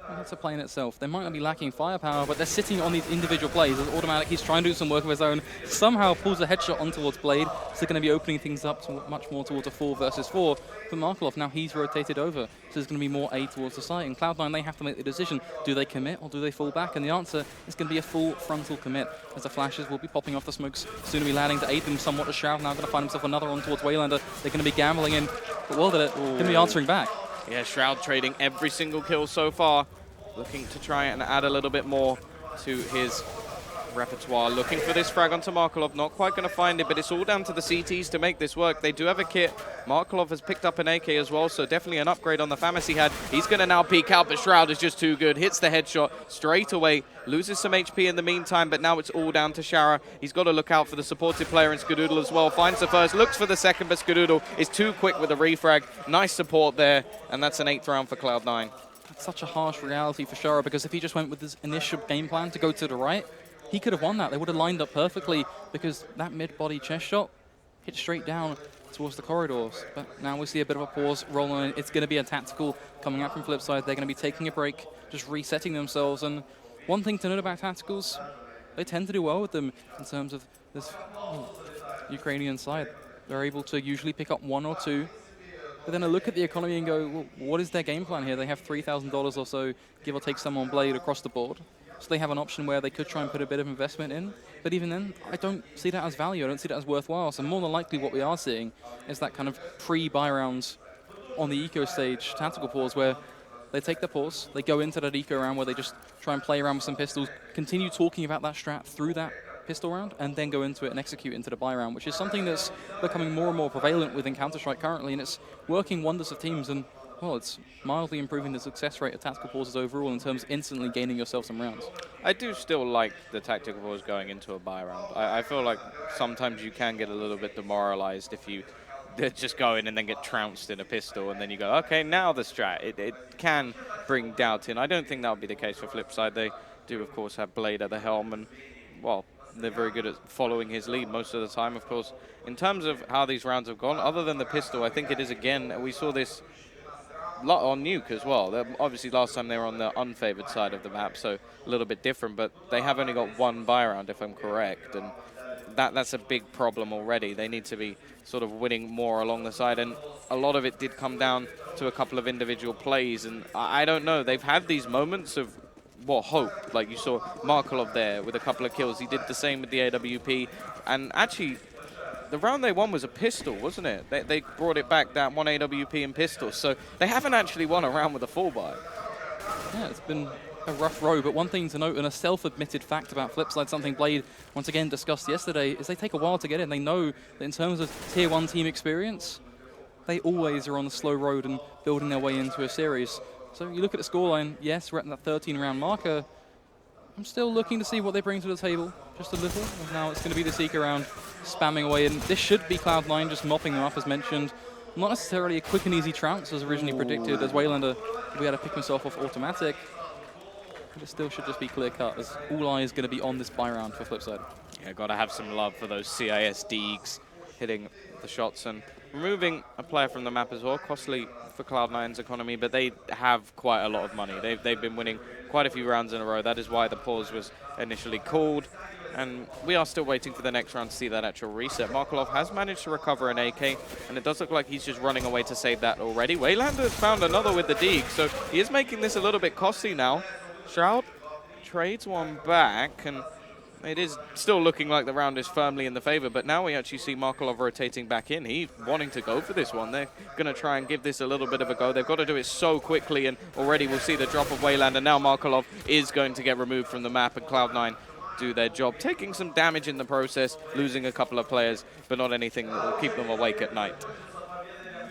Well, that's a play in itself. They might not be lacking firepower, but they're sitting on these individual plays. As Automatic, he's trying to do some work of his own, somehow pulls a headshot on towards Blade, so they're going to be opening things up to much more towards a 4 versus 4. For Markelov, now he's rotated over, so there's going to be more A towards the site. And Cloud9, they have to make the decision. Do they commit or do they fall back? And the answer is going to be a full frontal commit, as the flashes will be popping off the smokes, soon to be landing to aid them somewhat. To Shroud now going to find himself another on towards Waylander. They're going to be gambling in, but well, they're going to be answering back. Yeah, Shroud trading every single kill so far, looking to try and add a little bit more to his repertoire. Looking for this frag onto Markelov, not quite going to find it, but it's all down to the CTs to make this work. They do have a kit. Markelov has picked up an AK as well, so definitely an upgrade on the FAMAS he had. He's going to now peek out, but Shroud is just too good. Hits the headshot straight away, loses some HP in the meantime, but now it's all down to Shara. He's got to look out for the supportive player in Skadoodle as well. Finds the first, looks for the second, but Skadoodle is too quick with the refrag. Nice support there, and that's an 8th round for Cloud9. That's such a harsh reality for Shara, because if he just went with his initial game plan to go to the right, he could have won that. They would have lined up perfectly, because that mid-body chest shot hit straight down towards the corridors. But now we see a bit of a pause rolling in. It's going to be a tactical coming out from Flipside. They're going to be taking a break, just resetting themselves. And one thing to note about tacticals, they tend to do well with them in terms of this Ukrainian side. They're able to usually pick up 1 or 2. But then I look at the economy and go, well, what is their game plan here? They have $3,000 or so, give or take some on Blade across the board. So they have an option where they could try and put a bit of investment in. But even then, I don't see that as value. I don't see that as worthwhile. So more than likely what we are seeing is that kind of pre-buy rounds on the eco stage tactical pause, where they take the pause, they go into that eco round where they just try and play around with some pistols, continue talking about that strat through that pistol round, and then go into it and execute into the buy round, which is something that's becoming more and more prevalent within Counter-Strike currently, and it's working wonders for teams. And well, it's mildly improving the success rate of tactical pauses overall in terms of instantly gaining yourself some rounds. I do still like the tactical pause going into a buy round. I feel like sometimes you can get a little bit demoralized if you just go in and then get trounced in a pistol, and then you go, okay, now the strat. It can bring doubt in. I don't think that would be the case for Flipside. They do, of course, have Blade at the helm, and, well, they're very good at following his lead most of the time, of course. In terms of how these rounds have gone, other than the pistol, I think it is, again, we saw this on Nuke as well. Obviously, last time they were on the unfavored side of the map, so a little bit different, but they have only got 1 buy round, if I'm correct, and that's a big problem already. They need to be sort of winning more along the side, and a lot of it did come down to a couple of individual plays, and I don't know. They've had these moments of, well, hope. Like you saw Markelov there with a couple of kills. He did the same with the AWP, and actually, the round they won was a pistol, wasn't it? They brought it back, that 1 AWP and pistol. So they haven't actually won a round with a full buy. Yeah, it's been a rough road, but one thing to note, and a self-admitted fact about Flipside, something Blade once again discussed yesterday, is they take a while to get in. They know that in terms of tier 1 team experience, they always are on the slow road and building their way into a series. So you look at the scoreline, yes, we're at that 13-round marker. I'm still looking to see what they bring to the table, just a little. And now it's going to be the Seeker round, spamming away, and this should be Cloud9 just mopping them up, as mentioned. Not necessarily a quick and easy trounce as originally predicted, as Waylander will be able to pick himself off automatic. But it still should just be clear-cut, as all eyes going to be on this buy round for Flipside. Yeah, got to have some love for those CIS Deegs hitting the shots and removing a player from the map as well. Costly for Cloud9's economy, but they have quite a lot of money. They've been winning quite a few rounds in a row. That is why the pause was initially called. And we are still waiting for the next round to see that actual reset. Markelov has managed to recover an AK, and it does look like he's just running away to save that already. Waylander has found another with the Deeg, so he is making this a little bit costly now. Shroud trades one back, and It is still looking like the round is firmly in the favor, but now we actually see Markelov rotating back in. He's wanting to go for this one. They're going to try and give this a little bit of a go. They've got to do it so quickly, and already we'll see the drop of Wayland, and now Markelov is going to get removed from the map, and Cloud9 do their job, taking some damage in the process, losing a couple of players, but not anything that will keep them awake at night.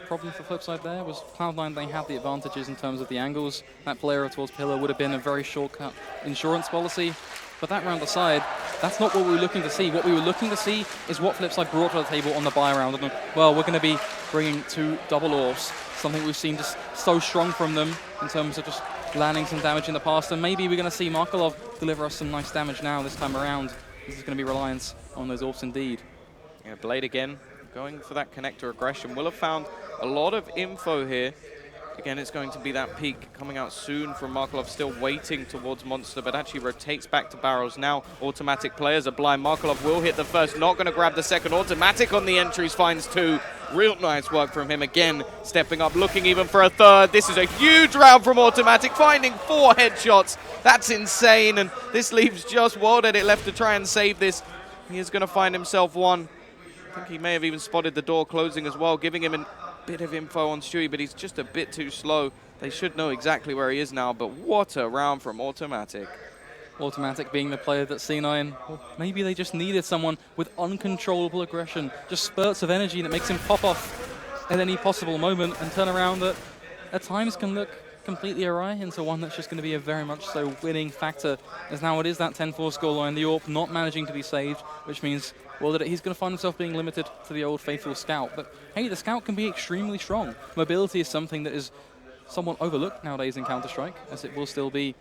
Problem for Flipside there was Cloud9, they had the advantages in terms of the angles. That player towards Pillar would have been a very shortcut insurance policy. But that round aside, that's not what we were looking to see. What we were looking to see is what Flipside brought to the table on the buy round. And, well, we're going to be bringing 2 double orbs, something we've seen just so strong from them in terms of just landing some damage in the past. And maybe we're going to see Markelov deliver us some nice damage now this time around. This is going to be reliance on those orbs indeed. Yeah, Blade again, going for that connector aggression. Will have found a lot of info here. Again, it's going to be that peak coming out soon from Markelov, still waiting towards Monster, but actually rotates back to barrels now. Automatic players are blind. Markelov will hit the first, not going to grab the second. Automatic on the entries, finds 2. Real nice work from him again, stepping up, looking even for a third. This is a huge round from Automatic, finding 4 headshots. That's insane, and this leaves just World Edit left to try and save this. He is going to find himself 1. I think he may have even spotted the door closing as well, giving him a bit of info on Stewie, but he's just a bit too slow. They should know exactly where he is now, but what a round from Automatic. Automatic being the player that C9, well, maybe they just needed someone with uncontrollable aggression, just spurts of energy that makes him pop off at any possible moment and turn around that at times can look completely awry into one that's just going to be a very much so winning factor, as now it is that 10-4 scoreline, the AWP not managing to be saved, which means, well, that he's going to find himself being limited to the old faithful Scout. But hey, the Scout can be extremely strong. Mobility is something that is somewhat overlooked nowadays in Counter-Strike, as it will still be.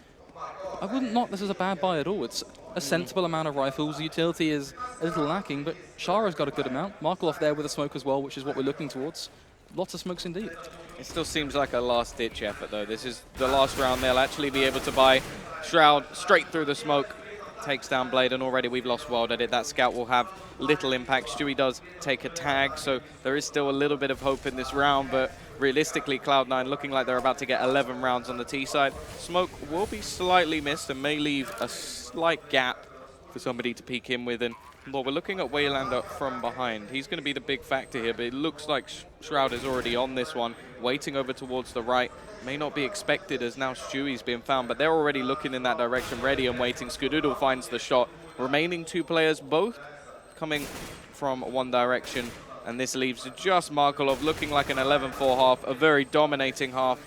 I wouldn't not this is a bad buy at all. It's a sensible amount of rifles. Utility is a little lacking, but Shara's got a good amount. Markelov there with a smoke as well, which is what we're looking towards. Lots of smokes indeed. It still seems like a last-ditch effort, though. This is the last round. They'll actually be able to buy Shroud straight through the smoke. Takes down Blade, and already we've lost World Edit. That Scout will have little impact. Stewie does take a tag, so there is still a little bit of hope in this round, but realistically, Cloud9 looking like they're about to get 11 rounds on the T side. Smoke will be slightly missed and may leave a slight gap for somebody to peek in with. And well, we're looking at Waylander from behind. He's going to be the big factor here, but it looks like Shroud is already on this one, waiting over towards the right. May not be expected as now Stewie's being found, but they're already looking in that direction, ready and waiting. Skadoodle finds the shot. Remaining 2 players, both coming from one direction. And this leaves just Markelov looking like an 11-4 half, a very dominating half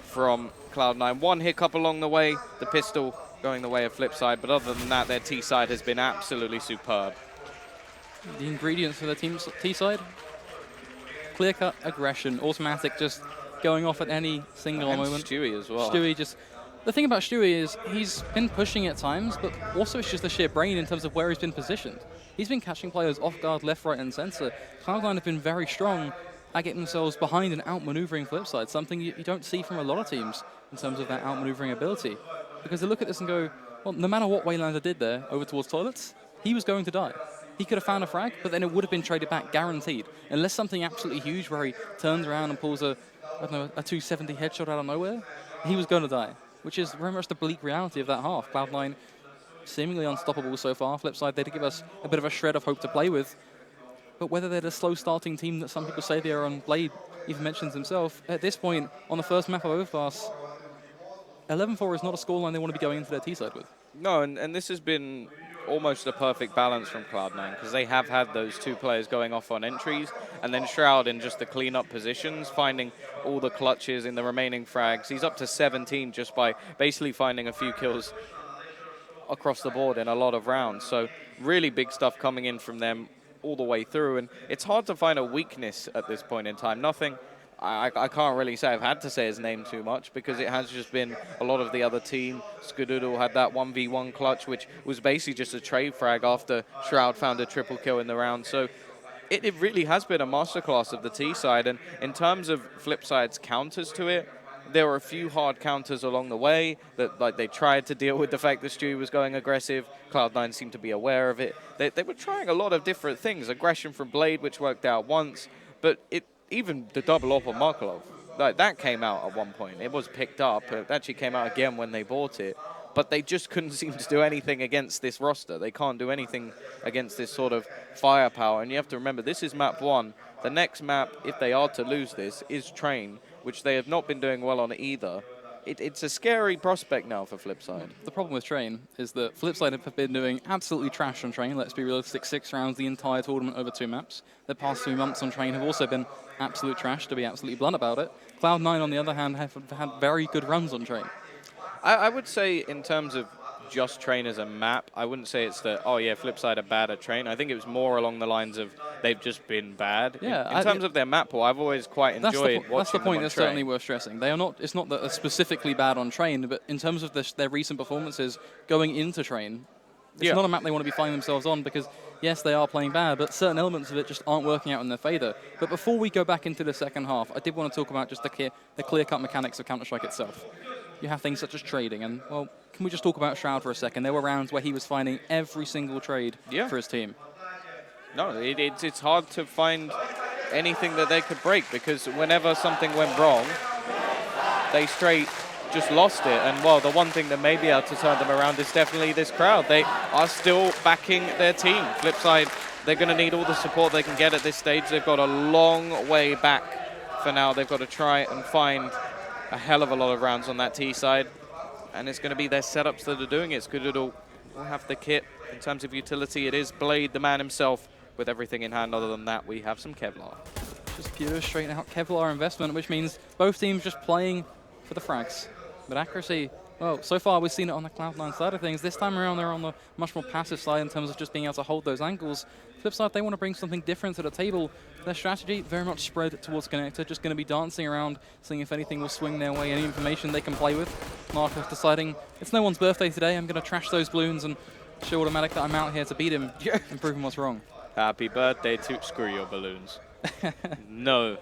from Cloud9. 1 hiccup along the way, the pistol going the way of Flipside, but other than that, their T side has been absolutely superb. The ingredients for the team's T side? Clear-cut aggression, Automatic just going off at any single and moment. Stewie as well. Stewie just... The thing about Stewie is he's been pushing at times, but also it's just the sheer brain in terms of where he's been positioned. He's been catching players off guard left, right, and center. Cloud9 have been very strong at getting themselves behind and outmaneuvering Flipside, something you don't see from a lot of teams in terms of that outmaneuvering ability. Because they look at this and go, well, no matter what Waylander did there over towards toilets, he was going to die. He could have found a frag, but then it would have been traded back, guaranteed. Unless something absolutely huge where he turns around and pulls a 270 headshot out of nowhere, he was going to die, which is very much the bleak reality of that half. Cloud9 seemingly unstoppable so far. Flipside, they give us a bit of a shred of hope to play with. But whether they're the slow starting team that some people say they are on, Blade even mentions himself, at this point, on the first map of overpass, 11-4 is not a scoreline they want to be going into their T side with. No, and this has been almost a perfect balance from Cloud9, because they have had those 2 players going off on entries, and then Shroud in just the clean-up positions, finding all the clutches in the remaining frags. He's up to 17 just by basically finding a few kills across the board in a lot of rounds. So really big stuff coming in from them all the way through, and it's hard to find a weakness at this point in time. Nothing. I can't really say I've had to say his name too much, because it has just been a lot of the other team. Skadoodle had that 1v1 clutch, which was basically just a trade frag after Shroud found a triple kill in the round. So it really has been a masterclass of the T side. And in terms of Flipside's counters to it, there were a few hard counters along the way that, like, they tried to deal with the fact that Stewie was going aggressive. Cloud9 seemed to be aware of it. They were trying a lot of different things. Aggression from Blade, which worked out once, but even the double up on Markelov, like, that came out at one point. It was picked up. It actually came out again when they bought it. but they just couldn't seem to do anything against this roster. They can't do anything against this sort of firepower. And you have to remember, this is map 1. The next map, if they are to lose this, is Train, which they have not been doing well on either. It's a scary prospect now for Flipside. The problem with Train is that Flipside have been doing absolutely trash on Train. Let's be realistic, 6 rounds the entire tournament over 2 maps. The past 2 months on Train have also been absolute trash, to be absolutely blunt about it. Cloud9, on the other hand, have had very good runs on Train. I would say in terms of just Train as a map, I wouldn't say it's the, oh yeah, Flipside are bad at Train. I think it was more along the lines of they've just been bad. Yeah, in terms of their map pool, I've always quite enjoyed watching them on That's the point that's Train. certainly worth stressing. They are not. It's not that they're specifically bad on Train, but in terms of their recent performances going into Train, it's not a map they want to be finding themselves on because, yes, they are playing bad, but certain elements of it just aren't working out in their favor. But before we go back into the second half, I did want to talk about just the clear-cut mechanics of Counter-Strike itself. You have things such as trading, and, well, can we just talk about Shroud for a second? There were rounds where he was finding every single trade for his team. No, it's hard to find anything that they could break because whenever something went wrong, they straight just lost it. And, well, the one thing that may be able to turn them around is definitely this crowd. They are still backing their team. Flipside, they're going to need all the support they can get at this stage. They've got a long way back for now. They've got to try and find a hell of a lot of rounds on that T side. And it's going to be their setups that are doing it. Skoodle will have the kit. In terms of utility, it is Blade, the man himself, with everything in hand. Other than that, we have some Kevlar. Just pure straight out Kevlar investment, which means both teams just playing for the frags. But accuracy, well, so far we've seen it on the Cloud9 side of things. This time around, they're on the much more passive side in terms of just being able to hold those angles. Flipside, they want to bring something different to the table. Their strategy very much spread towards Connector, just going to be dancing around, seeing if anything will swing their way, any information they can play with. Markov deciding, it's no one's birthday today, I'm going to trash those balloons and show Automatic that I'm out here to beat him and prove him what's wrong. Happy birthday to screw your balloons. No.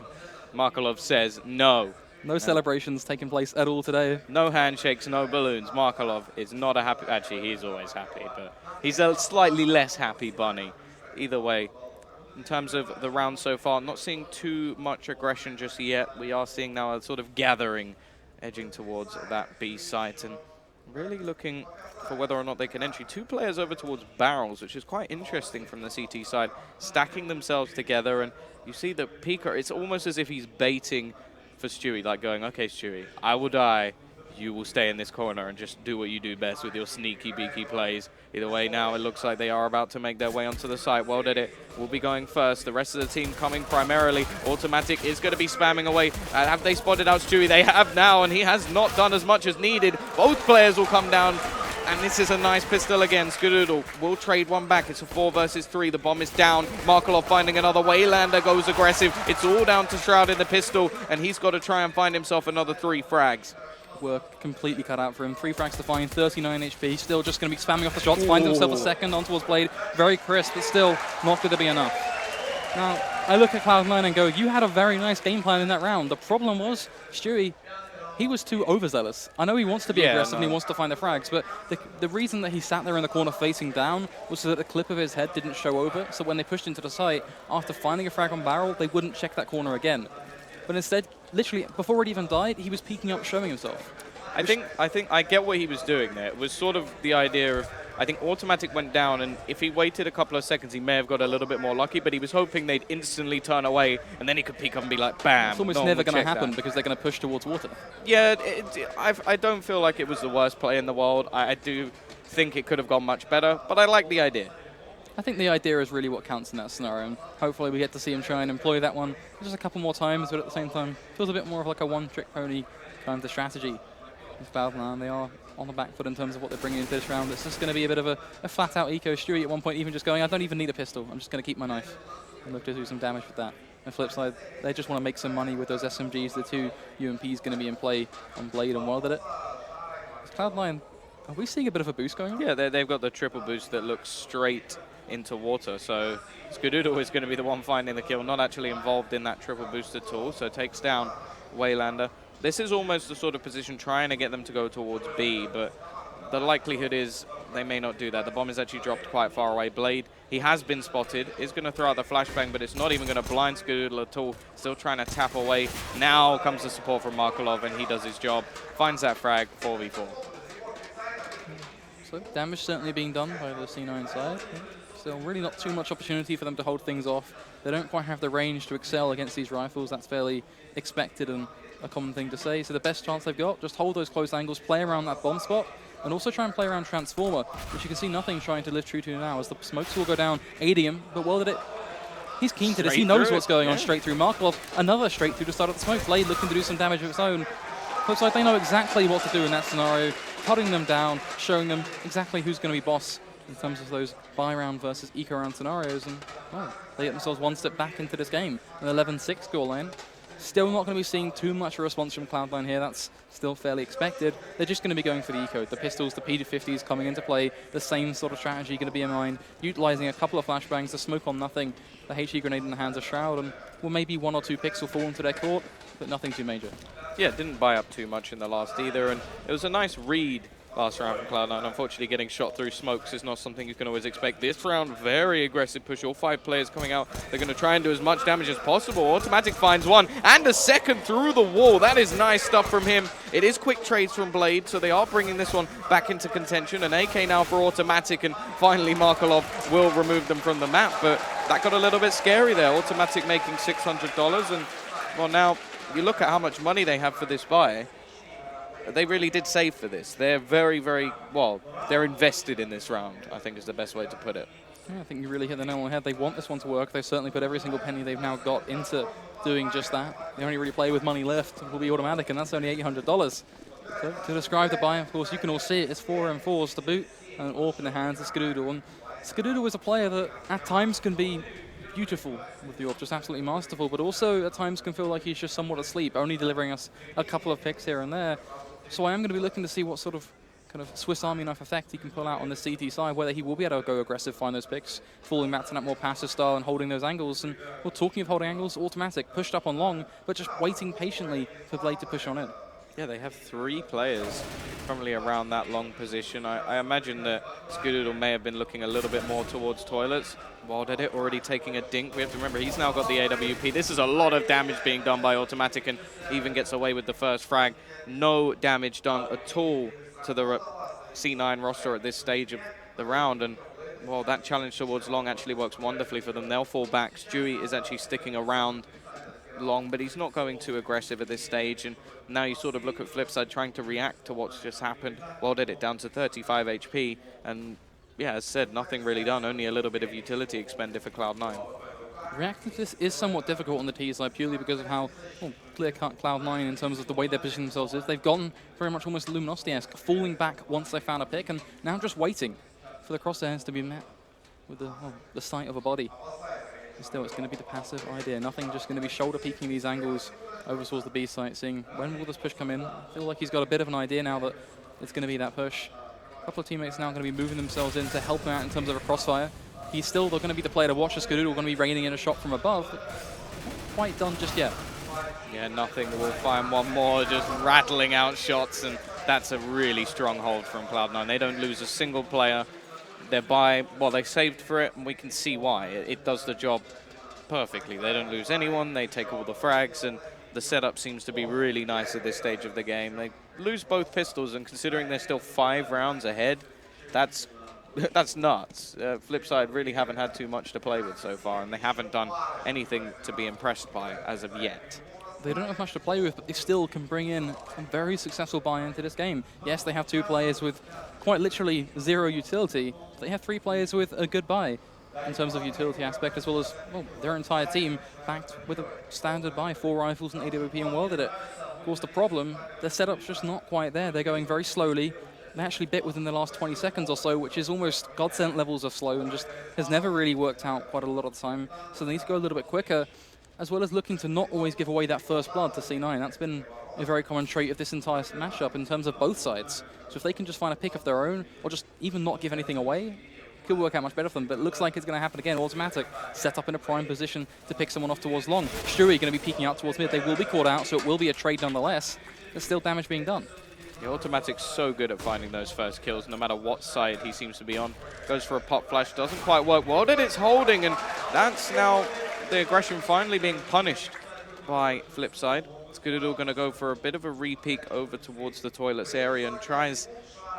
Markolov says no. No celebrations taking place at all today. No handshakes, no balloons. Markolov is not a happy... Actually, he's always happy, but he's a slightly less happy bunny. Either way, in terms of the round so far, not seeing too much aggression just yet. We are seeing now a sort of gathering, edging towards that B site, and really looking for whether or not they can entry. 2 players over towards barrels, which is quite interesting from the CT side, stacking themselves together, and you see the Peaker, it's almost as if he's baiting for Stewie, like going, okay, Stewie, I will die. You will stay in this corner and just do what you do best with your sneaky, beaky plays. Either way, now it looks like they are about to make their way onto the site. Well did it. Will be going first. The rest of the team coming primarily. Automatic is going to be spamming away. Have they spotted out Stewie? They have now, and he has not done as much as needed. Both players will come down. And this is a nice pistol again. Skoodle will trade one back. It's a 4 versus 3. The bomb is down. Markolov finding another. Waylander goes aggressive. It's all down to Shroud in the pistol, and he's got to try and find himself another 3 frags. Work completely cut out for him. 3 frags to find, 39 HP. Still just going to be spamming off the shots. Finds himself a second on towards Blade. Very crisp, but still not going to be enough. Now, I look at Cloud9 and go, you had a very nice game plan in that round. The problem was, Stewie, he was too overzealous. I know he wants to be aggressive and he wants to find the frags, but the reason that he sat there in the corner facing down was so that the clip of his head didn't show over. So when they pushed into the site, after finding a frag on barrel, they wouldn't check that corner again. But instead, literally, before it even died, he was peeking up, showing himself. I think I get what he was doing there. It was sort of the idea of, I think Automatic went down, and if he waited a couple of seconds, he may have got a little bit more lucky, but he was hoping they'd instantly turn away, and then he could peek up and be like, bam. It's almost never going to happen because they're going to push towards water. Yeah, I don't feel like it was the worst play in the world. I do think it could have gone much better, but I like the idea. I think the idea is really what counts in that scenario, and hopefully we get to see him try and employ that one just a couple more times, but at the same time, feels a bit more of like a one-trick pony kind of strategy. With Cloud9, they are on the back foot in terms of what they're bringing into this round. It's just going to be a bit of a flat-out eco. Stewie at one point even just going, I don't even need a pistol, I'm just going to keep my knife and look to do some damage with that. On the flip side, they just want to make some money with those SMGs. The 2 UMPs going to be in play on Blade and Well did it. Cloud9, are we seeing a bit of a boost going on? Yeah, they've got the triple boost that looks straight into water, so Skoodle is going to be the one finding the kill, not actually involved in that triple boost at all, so takes down Waylander. This is almost the sort of position trying to get them to go towards B, but the likelihood is they may not do that. The bomb is actually dropped quite far away. Blade, he has been spotted, is going to throw out the flashbang, but it's not even going to blind Skoodle at all. Still trying to tap away. Now comes the support from Markolov, and he does his job. Finds that frag, 4v4. So damage certainly being done by the C9 side. Still really not too much opportunity for them to hold things off. They don't quite have the range to excel against these rifles. That's fairly expected and a common thing to say. So the best chance they've got, just hold those close angles, play around that bomb spot, and also try and play around Transformer, which you can see nothing trying to live true to now as the smokes will go down, aiding him, but well did it. He's keen to this. He knows what's going on straight through. Markov, another straight through to start at the smoke. Blade looking to do some damage of its own. Looks like they know exactly what to do in that scenario, cutting them down, showing them exactly who's going to be boss in terms of those buy round versus eco round scenarios. And well, they get themselves one step back into this game. An 11-6 scoreline. Still not going to be seeing too much response from Cloud9 here. That's still fairly expected. They're just going to be going for the eco. The pistols, the P50s coming into play. The same sort of strategy going to be in mind. Utilizing a couple of flashbangs, the smoke on nothing, the HE grenade in the hands of Shroud, and well, maybe 1 or 2 picks will fall into their court, but nothing too major. Yeah, didn't buy up too much in the last either, and it was a nice read last round from Cloud9. Unfortunately, getting shot through smokes is not something you can always expect. This round, very aggressive push. All 5 players coming out. They're going to try and do as much damage as possible. Automatic finds one and a second through the wall. That is nice stuff from him. It is quick trades from Blade, so they are bringing this one back into contention. An AK now for Automatic, and finally Markelov will remove them from the map, but that got a little bit scary there. Automatic making $600, and well, now you look at how much money they have for this buy. They really did save for this. They're very, very, well, they're invested in this round, I think is the best way to put it. Yeah, I think you really hit the nail on the head. They want this one to work. They've certainly put every single penny they've now got into doing just that. The only really play with money left will be Automatic, and that's only $800. So to describe the buy, of course, you can all see it. It's 4 M4s to boot, and an AWP in the hands of Skadoodle. And Skadoodle is a player that at times can be beautiful with the AWP, just absolutely masterful, but also at times can feel like he's just somewhat asleep, only delivering us a couple of picks here and there. So I am going to be looking to see what sort of kind of Swiss Army knife effect he can pull out on the CT side, whether he will be able to go aggressive, find those picks, falling back to that more passive style and holding those angles. And well, talking of holding angles, Automatic pushed up on long, but just waiting patiently for Blade to push on in. Yeah, they have 3 players currently around that long position. I imagine that Skadoodle may have been looking a little bit more towards toilets. Wild Edit already taking a dink. We have to remember he's now got the AWP. This is a lot of damage being done by Automatic, and even gets away with the first frag. No damage done at all to the C9 roster at this stage of the round, and well, that challenge towards long actually works wonderfully for them. They'll fall back. Stewie is actually sticking around long, but he's not going too aggressive at this stage, and now you sort of look at Flipside trying to react to what's just happened. Well, did it down to 35 HP, and yeah, as said, nothing really done, only a little bit of utility expended for Cloud9. Reacting to this is somewhat difficult on the T side, purely because of how clear-cut Cloud9 in terms of the way they're positioning themselves is. They've gotten very much almost Luminosity-esque, falling back once they found a pick, and now just waiting for the crosshairs to be met with the sight of a body. And still, it's going to be the passive idea. Nothing, just going to be shoulder peeking these angles over towards the B site, seeing when will this push come in. I feel like he's got a bit of an idea now that it's going to be that push. A couple of teammates now going to be moving themselves in to help him out in terms of a crossfire. He's still going to be the player to watch. Skadoodle going to be raining in a shot from above. Not quite done just yet. Yeah, nothing. We'll find one more, just rattling out shots, and that's a really strong hold from Cloud9. They don't lose a single player. They're well, they saved for it, and we can see why. It does the job perfectly. They don't lose anyone. They take all the frags, and the setup seems to be really nice at this stage of the game. They lose both pistols, and considering they're still 5 rounds ahead, that's nuts. Flipside really haven't had too much to play with so far, and they haven't done anything to be impressed by as of yet. They don't have much to play with, but they still can bring in a very successful buy into this game. Yes, they have 2 players with quite literally 0 utility. They have 3 players with a good buy in terms of utility aspect, as well as their entire team backed with a standard buy, 4 rifles and AWP, and welded it. Of course, the problem, their setup's just not quite there. They're going very slowly. They actually bit within the last 20 seconds or so, which is almost godsend levels of slow and just has never really worked out quite a lot of the time. So they need to go a little bit quicker, as well as looking to not always give away that first blood to C9. That's been a very common trait of this entire matchup in terms of both sides. So if they can just find a pick of their own, or just even not give anything away, it could work out much better for them. But it looks like it's going to happen again. Automatic set up in a prime position to pick someone off towards long. Stewie going to be peeking out towards mid. They will be caught out, so it will be a trade nonetheless. There's still damage being done. The Automatic's so good at finding those first kills, no matter what side he seems to be on. Goes for a pop flash, doesn't quite work. Well, it's holding, and that's now the aggression finally being punished by Flipside. Skadoodle going to go for a bit of a re-peek over towards the toilets area and tries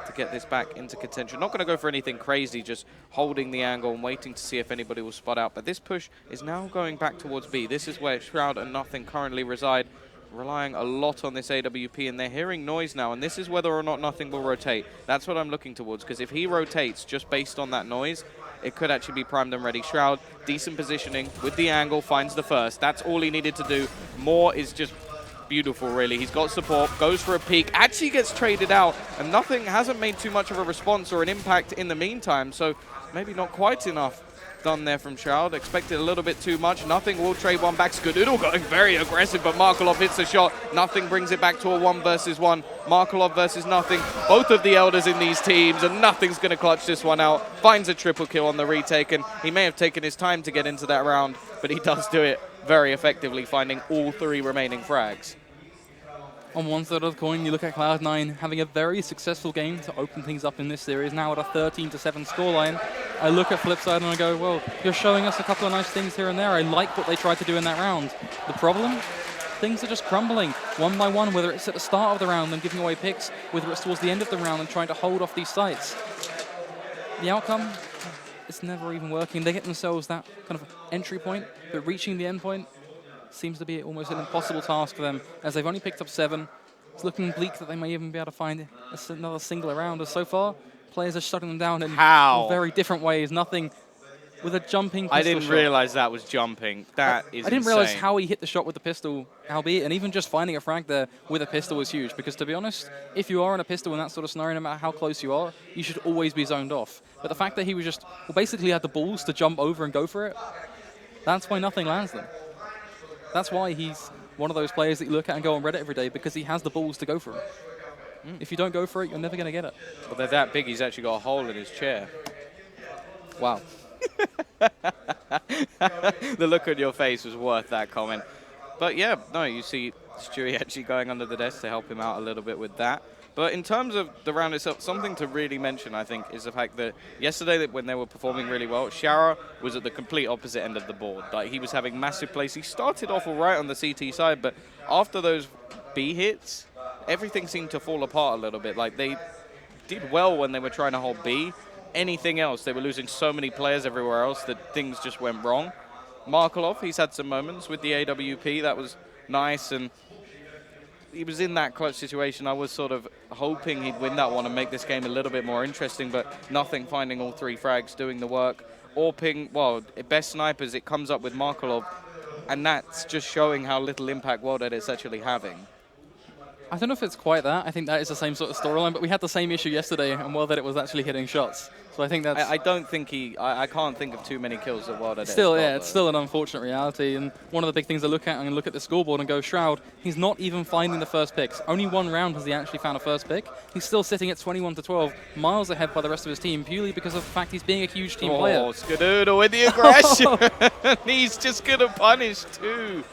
to get this back into contention. Not going to go for anything crazy, just holding the angle and waiting to see if anybody will spot out. But this push is now going back towards B. This is where Shroud and Nothing currently reside, relying a lot on this AWP, and they're hearing noise now, and this is whether or not Nothing will rotate. That's what I'm looking towards, because if he rotates just based on that noise, it could actually be primed and ready. Shroud, decent positioning with the angle, finds the first. That's all he needed to do. More is just beautiful, really. He's got support, goes for a peek, actually gets traded out, and Nothing hasn't made too much of a response or an impact in the meantime, so maybe not quite enough done there from Shroud. Expected a little bit too much. Nothing will trade one back. Skadoodle going very aggressive, but Markelov hits a shot. Nothing brings it back to a 1 versus 1. Markelov versus Nothing. Both of the elders in these teams, and Nothing's going to clutch this one out. Finds a triple kill on the retake, and he may have taken his time to get into that round, but he does do it very effectively, finding all 3 remaining frags. On one side of the coin, you look at Cloud9 having a very successful game to open things up in this series, now at a 13-7 scoreline. I look at Flipside and I go, well, you're showing us a couple of nice things here and there. I like what they tried to do in that round. The problem? Things are just crumbling one by one, whether it's at the start of the round and giving away picks, whether it's towards the end of the round and trying to hold off these sites. The outcome, it's never even working. They get themselves that kind of entry point, but reaching the end point seems to be almost an impossible task for them, as they've only picked up 7. It's looking bleak that they may even be able to find another single round, as so far, players are shutting them down in very different ways. Nothing with a jumping pistol I didn't shot. realize that was jumping. That is I didn't insane. realize how he hit the shot with the pistol, albeit, and even just finding a frag there with a pistol was huge, because to be honest, if you are in a pistol in that sort of scenario, no matter how close you are, you should always be zoned off. But the fact that he was just, well, basically had the balls to jump over and go for it, that's why Nothing lands them. That's why he's one of those players that you look at and go on Reddit every day, because he has the balls to go for it. If you don't go for it, you're never going to get it. Well, they're that big, he's actually got a hole in his chair. Wow. The look on your face was worth that comment. But yeah, no, you see Stewie actually going under the desk to help him out a little bit with that. But in terms of the round itself, something to really mention, I think, is the fact that yesterday, when they were performing really well, Shara was at the complete opposite end of the board. Like, he was having massive plays. He started off all right on the CT side, but after those B hits, everything seemed to fall apart a little bit. Like, they did well when they were trying to hold B. Anything else, they were losing so many players everywhere else that things just went wrong. Markelov, he's had some moments with the AWP. That was nice, and he was in that clutch situation. I was sort of hoping he'd win that one and make this game a little bit more interesting, but Nothing finding all 3 frags, doing the work. Orping, well, best snipers, it comes up with Markelov, and that's just showing how little impact World Edit's actually having. I don't know if it's quite that. I think that is the same sort of storyline, but we had the same issue yesterday, and World Edit was actually hitting shots. So I think that's... I don't think I can't think of too many kills that World Edit Still, yeah, it's still an unfortunate reality, and one of the big things I look at, and look at the scoreboard and go, Shroud, he's not even finding the first picks. Only 1 round has he actually found a first pick. He's still sitting at 21-12, miles ahead by the rest of his team, purely because of the fact he's being a huge team player. Oh, Skadoodle with the aggression. He's just going to punish too.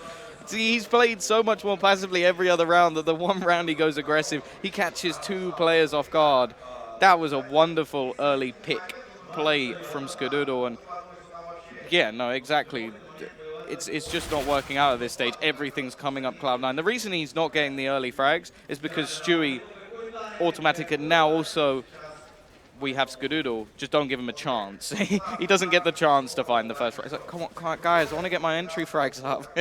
See, he's played so much more passively every other round that the 1 round he goes aggressive. He catches 2 players off guard. That was a wonderful early pick play from Skadoodle, and yeah, no, exactly. It's just not working out at this stage. Everything's coming up Cloud9. The reason he's not getting the early frags is because Stewie automatic, and now also we have Skadoodle. Just don't give him a chance. He doesn't get the chance to find the first frag. He's like, come on, guys, I want to get my entry frags up.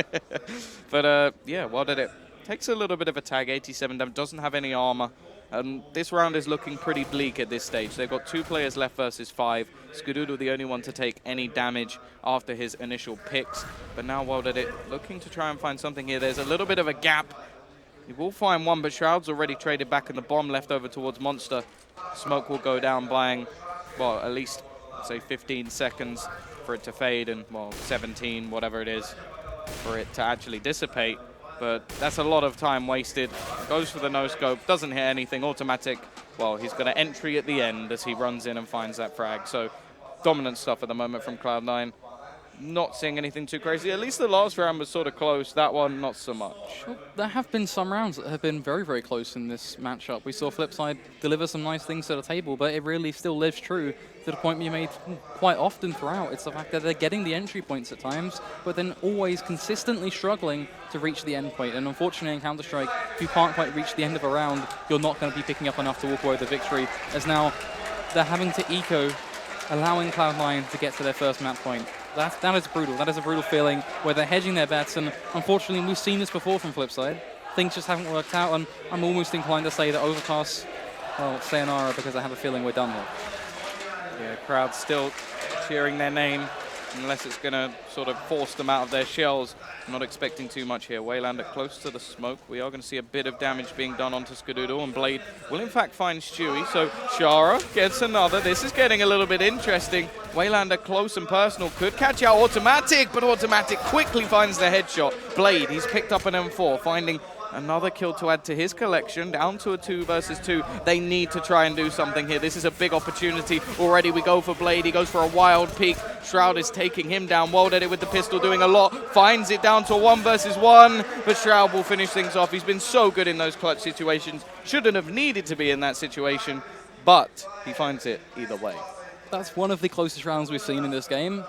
But yeah, World Edit takes a little bit of a tag. 87 damage, doesn't have any armor. This round is looking pretty bleak at this stage. They've got 2 players left versus 5. Skadoodle the only one to take any damage after his initial picks. But now World Edit looking to try and find something here. There's a little bit of a gap. He will find one, but Shroud's already traded back, and the bomb left over towards Monster. Smoke will go down, buying, well, at least, say, 15 seconds for it to fade, and, well, 17, whatever it is, for it to actually dissipate. But that's a lot of time wasted. Goes for the no-scope, doesn't hit anything, automatic. Well, he's got an entry at the end as he runs in and finds that frag. So dominant stuff at the moment from Cloud9. not seeing anything too crazy. At least the last round was sort of close. That one, not so much. Well, there have been some rounds that have been very, very close in this matchup. We saw Flipside deliver some nice things to the table, but it really still lives true to the point we made quite often throughout. It's the fact that they're getting the entry points at times, but then always consistently struggling to reach the end point. And unfortunately in Counter-Strike, if you can't quite reach the end of a round, you're not going to be picking up enough to walk away with the victory, as now they're having to eco, allowing Cloud9 to get to their first map point. That is brutal. That is a brutal feeling where they're hedging their bets, and unfortunately we've seen this before from Flipside. Things just haven't worked out, and I'm almost inclined to say that overpass, well, sayonara, because I have a feeling we're done here. Yeah, crowd still cheering their name, unless it's going to sort of force them out of their shells. I'm not expecting too much here. Waylander close to the smoke. We are going to see a bit of damage being done onto Skadoodle, and Blade will in fact find Stewie. So Shara gets another. This is getting a little bit interesting. Waylander close and personal, could catch out Automatic, but Automatic quickly finds the headshot. Blade, he's picked up an M4, finding another kill to add to his collection, down to a 2 versus 2. They need to try and do something here. This is a big opportunity. Already we go for Blade. He goes for a wild peek. Shroud is taking him down. World Edit with the pistol doing a lot. Finds it down to a 1 versus 1, but Shroud will finish things off. He's been so good in those clutch situations. Shouldn't have needed to be in that situation, but he finds it either way. That's one of the closest rounds we've seen in this game,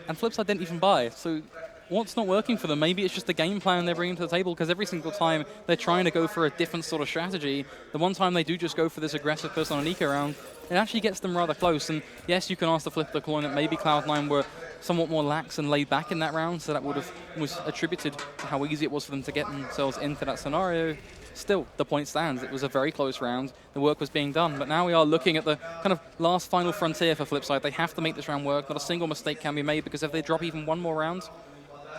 and Flipside didn't even buy. So what's not working for them? Maybe it's just the game plan they're bringing to the table, because every single time they're trying to go for a different sort of strategy, the one time they do just go for this aggressive person on an eco round, it actually gets them rather close. And yes, you can ask to flip the coin that maybe Cloud9 were somewhat more lax and laid back in that round, so that was attributed to how easy it was for them to get themselves into that scenario. Still, the point stands. It was a very close round. The work was being done. But now we are looking at the kind of last final frontier for Flipside. They have to make this round work. Not a single mistake can be made, because if they drop even one more round,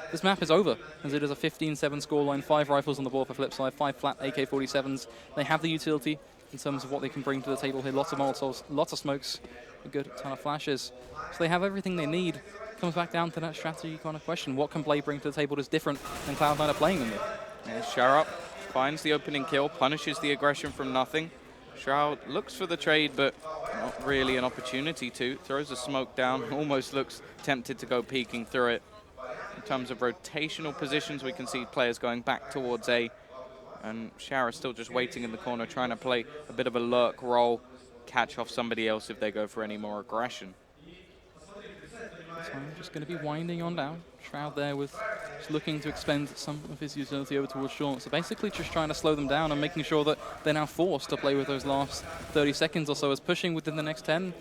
this map is over, as it is a 15-7 scoreline, 5 rifles on the board for Flipside, 5 flat AK-47s. They have the utility in terms of what they can bring to the table here. Lots of Molotovs, lots of smokes, a good ton of flashes. So they have everything they need. Comes back down to that strategy kind of question. What can Blade bring to the table that's different than Cloud9 are playing them with? Yeah, Sharup finds the opening kill, punishes the aggression from nothing. Shroud looks for the trade, but not really an opportunity to. Throws a smoke down, almost looks tempted to go peeking through it. In terms of rotational positions, we can see players going back towards A, and Shara still just waiting in the corner, trying to play a bit of a lurk role, catch off somebody else if they go for any more aggression. So I'm just going to be winding on down. Shroud there with just looking to expend some of his utility over towards Sean. So basically just trying to slow them down and making sure that they're now forced to play with those last 30 seconds or so, as pushing within the next 10.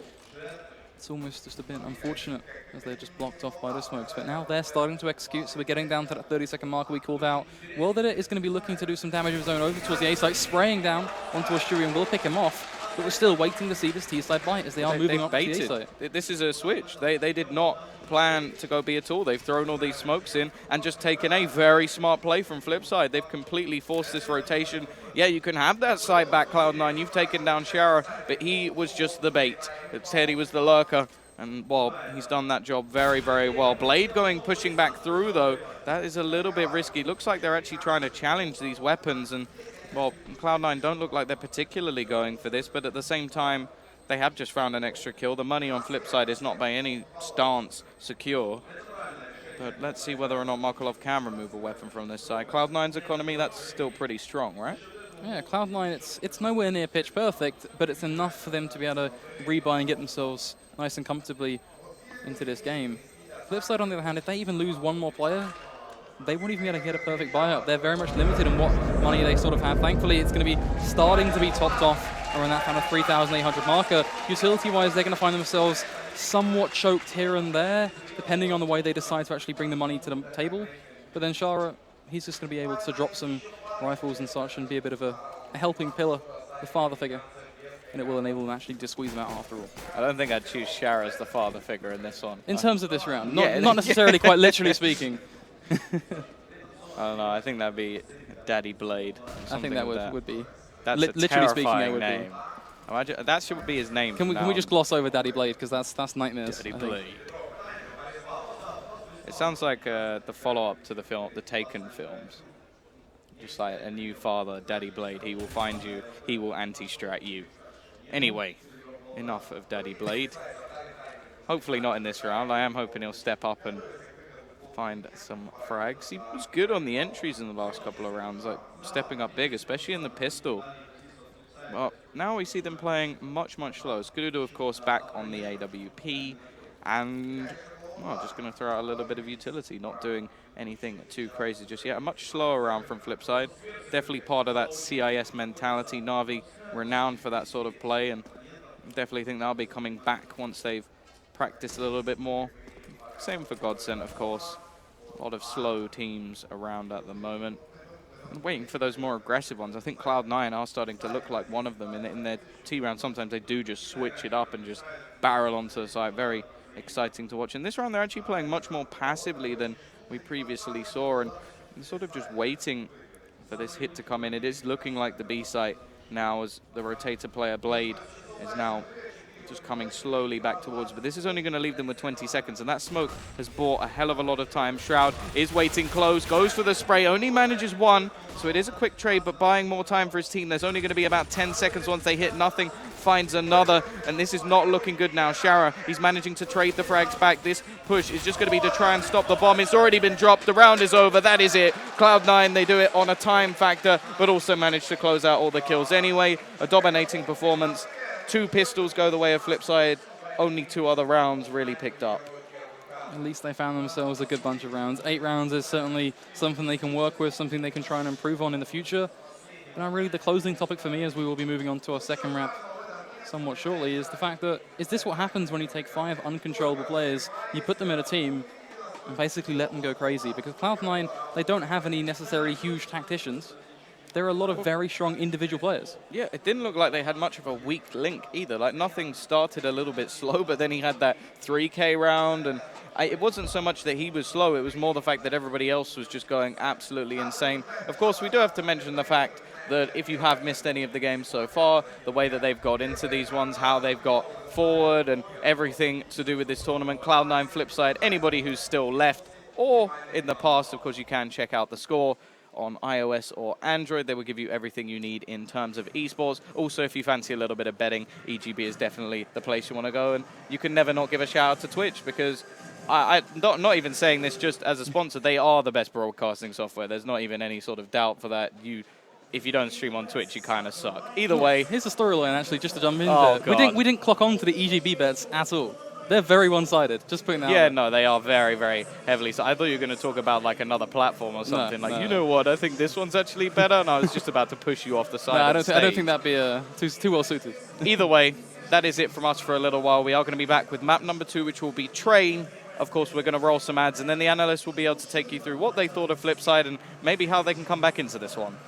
It's almost just a bit unfortunate as they're just blocked off by the smokes. But now they're starting to execute, so we're getting down to that 30-second marker we called out. World Edit is going to be looking to do some damage of his own over towards the A site, spraying down onto a Shuri, and will pick him off. But we're still waiting to see this T side bite as they are moving up to the A site. This is a switch. They did not plan to go B at all. They've thrown all these smokes in and just taken a very smart play from Flipside. They've completely forced this rotation. Yeah, you can have that side back, Cloud9. You've taken down Shara, but he was just the bait. Teddy was the lurker. And, well, he's done that job very, very well. Blade pushing back through, though. That is a little bit risky. Looks like they're actually trying to challenge these weapons. And, well, Cloud9 don't look like they're particularly going for this. But at the same time, they have just found an extra kill. The money on Flipside is not by any stance secure. But let's see whether or not Markolov can remove a weapon from this side. Cloud9's economy, that's still pretty strong, right? Yeah, Cloud9, it's nowhere near pitch perfect, but it's enough for them to be able to rebuy and get themselves nice and comfortably into this game. Flipside, on the other hand, if they even lose one more player, they won't even be able to get a perfect buyout. They're very much limited in what money they sort of have. Thankfully, it's going to be starting to be topped off around that kind of 3,800 marker. Utility-wise, they're going to find themselves somewhat choked here and there, depending on the way they decide to actually bring the money to the table. But then Shara, he's just going to be able to drop some rifles and such and be a bit of a helping pillar, the father figure. And it will enable them actually to squeeze them out after all. I don't think I'd choose Shara as the father figure in this one. In terms of this round, not necessarily quite literally speaking. I don't know, I think that'd be Daddy Blade. I think that would be. That's literally speaking, that would name. Imagine, that should be his name. Can we just gloss over Daddy Blade, because that's nightmares. Daddy Blade. It sounds like the follow-up to the film, the Taken films. Just like a new father, Daddy Blade. He will find you. He will anti-strat you. Anyway, enough of Daddy Blade. Hopefully not in this round. I am hoping he'll step up and find some frags. He was good on the entries in the last couple of rounds, like stepping up big, especially in the pistol. Well, now we see them playing much, much slower. Skududu, of course, back on the AWP, and well, just going to throw out a little bit of utility, not doing anything too crazy just yet. A much slower round from Flipside. Definitely part of that CIS mentality. Na'Vi renowned for that sort of play, and definitely think they'll be coming back once they've practiced a little bit more. Same for Godsent, of course. A lot of slow teams around at the moment. I'm waiting for those more aggressive ones. I think Cloud9 are starting to look like one of them. In their T round, sometimes they do just switch it up and just barrel onto the side. Very exciting to watch. In this round, they're actually playing much more passively than we previously saw, and sort of just waiting for this hit to come in. It is looking like the B site now, as the rotator player Blade is now just coming slowly back towards, but this is only going to leave them with 20 seconds, and that smoke has bought a hell of a lot of time. Shroud is waiting close, goes for the spray, only manages one, so it is a quick trade, but buying more time for his team. There's only going to be about 10 seconds once they hit nothing, finds another, and this is not looking good now. Shara, he's managing to trade the frags back. This push is just going to be to try and stop the bomb. It's already been dropped, the round is over, that is it. Cloud9, they do it on a time factor, but also manage to close out all the kills anyway. A dominating performance. 2 pistols go the way of Flipside. Only 2 other rounds really picked up. At least they found themselves a good bunch of rounds. 8 rounds is certainly something they can work with, something they can try and improve on in the future. But now really the closing topic for me, as we will be moving on to our second wrap somewhat shortly, is the fact that, is this what happens when you take 5 uncontrollable players, you put them in a team, and basically let them go crazy? Because Cloud9, they don't have any necessarily huge tacticians. There are a lot of very strong individual players. Yeah, it didn't look like they had much of a weak link either. Like, nothing started a little bit slow, but then he had that 3K round, and it wasn't so much that he was slow, it was more the fact that everybody else was just going absolutely insane. Of course, we do have to mention the fact that if you have missed any of the games so far, the way that they've got into these ones, how they've got forward, and everything to do with this tournament, Cloud9, Flipside, anybody who's still left, or in the past, of course, you can check out the score on iOS or Android. They will give you everything you need in terms of esports. Also, if you fancy a little bit of betting, EGB is definitely the place you want to go. And you can never not give a shout out to Twitch, because I'm not even saying this just as a sponsor. They are the best broadcasting software. There's not even any sort of doubt for that. If you don't stream on Twitch, you kind of suck. Either way. Here's the storyline, actually, just to jump in. We didn't clock on to the EGB bets at all. They're very one-sided, just putting that out. No, they are very, very heavily. So I thought you were going to talk about like another platform or something. No. You know what, I think this one's actually better, and I was just about to push you off the side of the stage. I don't think that'd be too well suited. Either way, that is it from us for a little while. We are going to be back with map number 2, which will be Train. Of course, we're going to roll some ads, and then the analysts will be able to take you through what they thought of Flipside and maybe how they can come back into this one.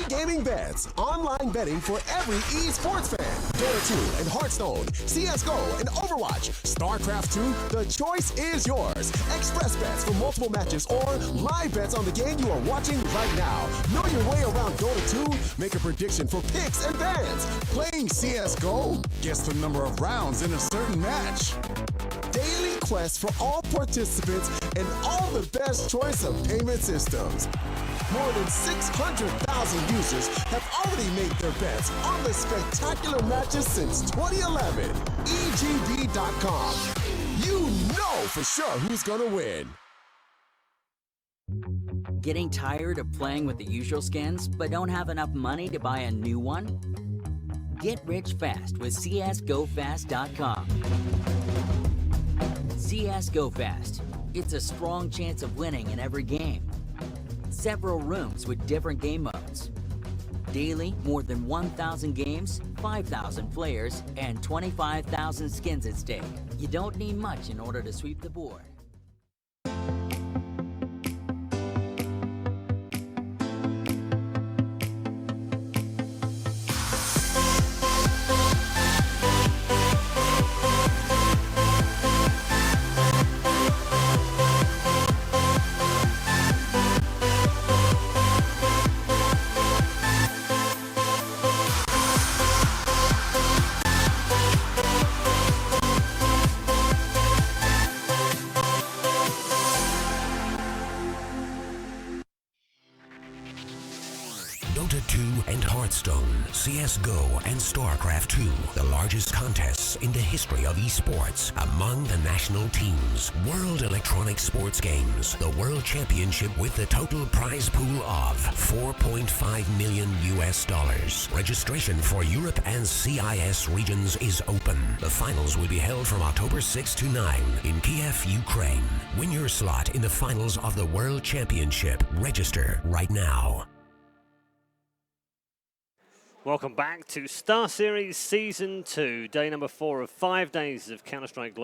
Gaming Bets, online betting for every esports fan. Dota 2 and Hearthstone, CSGO and Overwatch, StarCraft 2, the choice is yours. Express bets for multiple matches or live bets on the game you are watching right now. Know your way around Dota 2, make a prediction for picks and bans. Playing CSGO, guess the number of rounds in a certain match. Daily quests for all participants and all the best choice of payment systems. More than 600,000 users have already made their bets on the spectacular matches since 2011. EGB.com. You know for sure who's gonna win. Getting tired of playing with the usual skins, but don't have enough money to buy a new one? Get rich fast with CSGoFast.com. CSGoFast. It's a strong chance of winning in every game. Several rooms with different game modes. Daily, more than 1,000 games, 5,000 players, and 25,000 skins at stake. You don't need much in order to sweep the board. Dota 2 and Hearthstone, CSGO and StarCraft 2, the largest contests in the history of esports among the national teams. World Electronic Sports Games, the World Championship with the total prize pool of $4.5 million US. Registration for Europe and CIS regions is open. The finals will be held from October 6 to 9 in Kiev, Ukraine. Win your slot in the finals of the World Championship. Register right now. Welcome back to StarSeries Season 2, day number 4 of 5 days of Counter-Strike Global.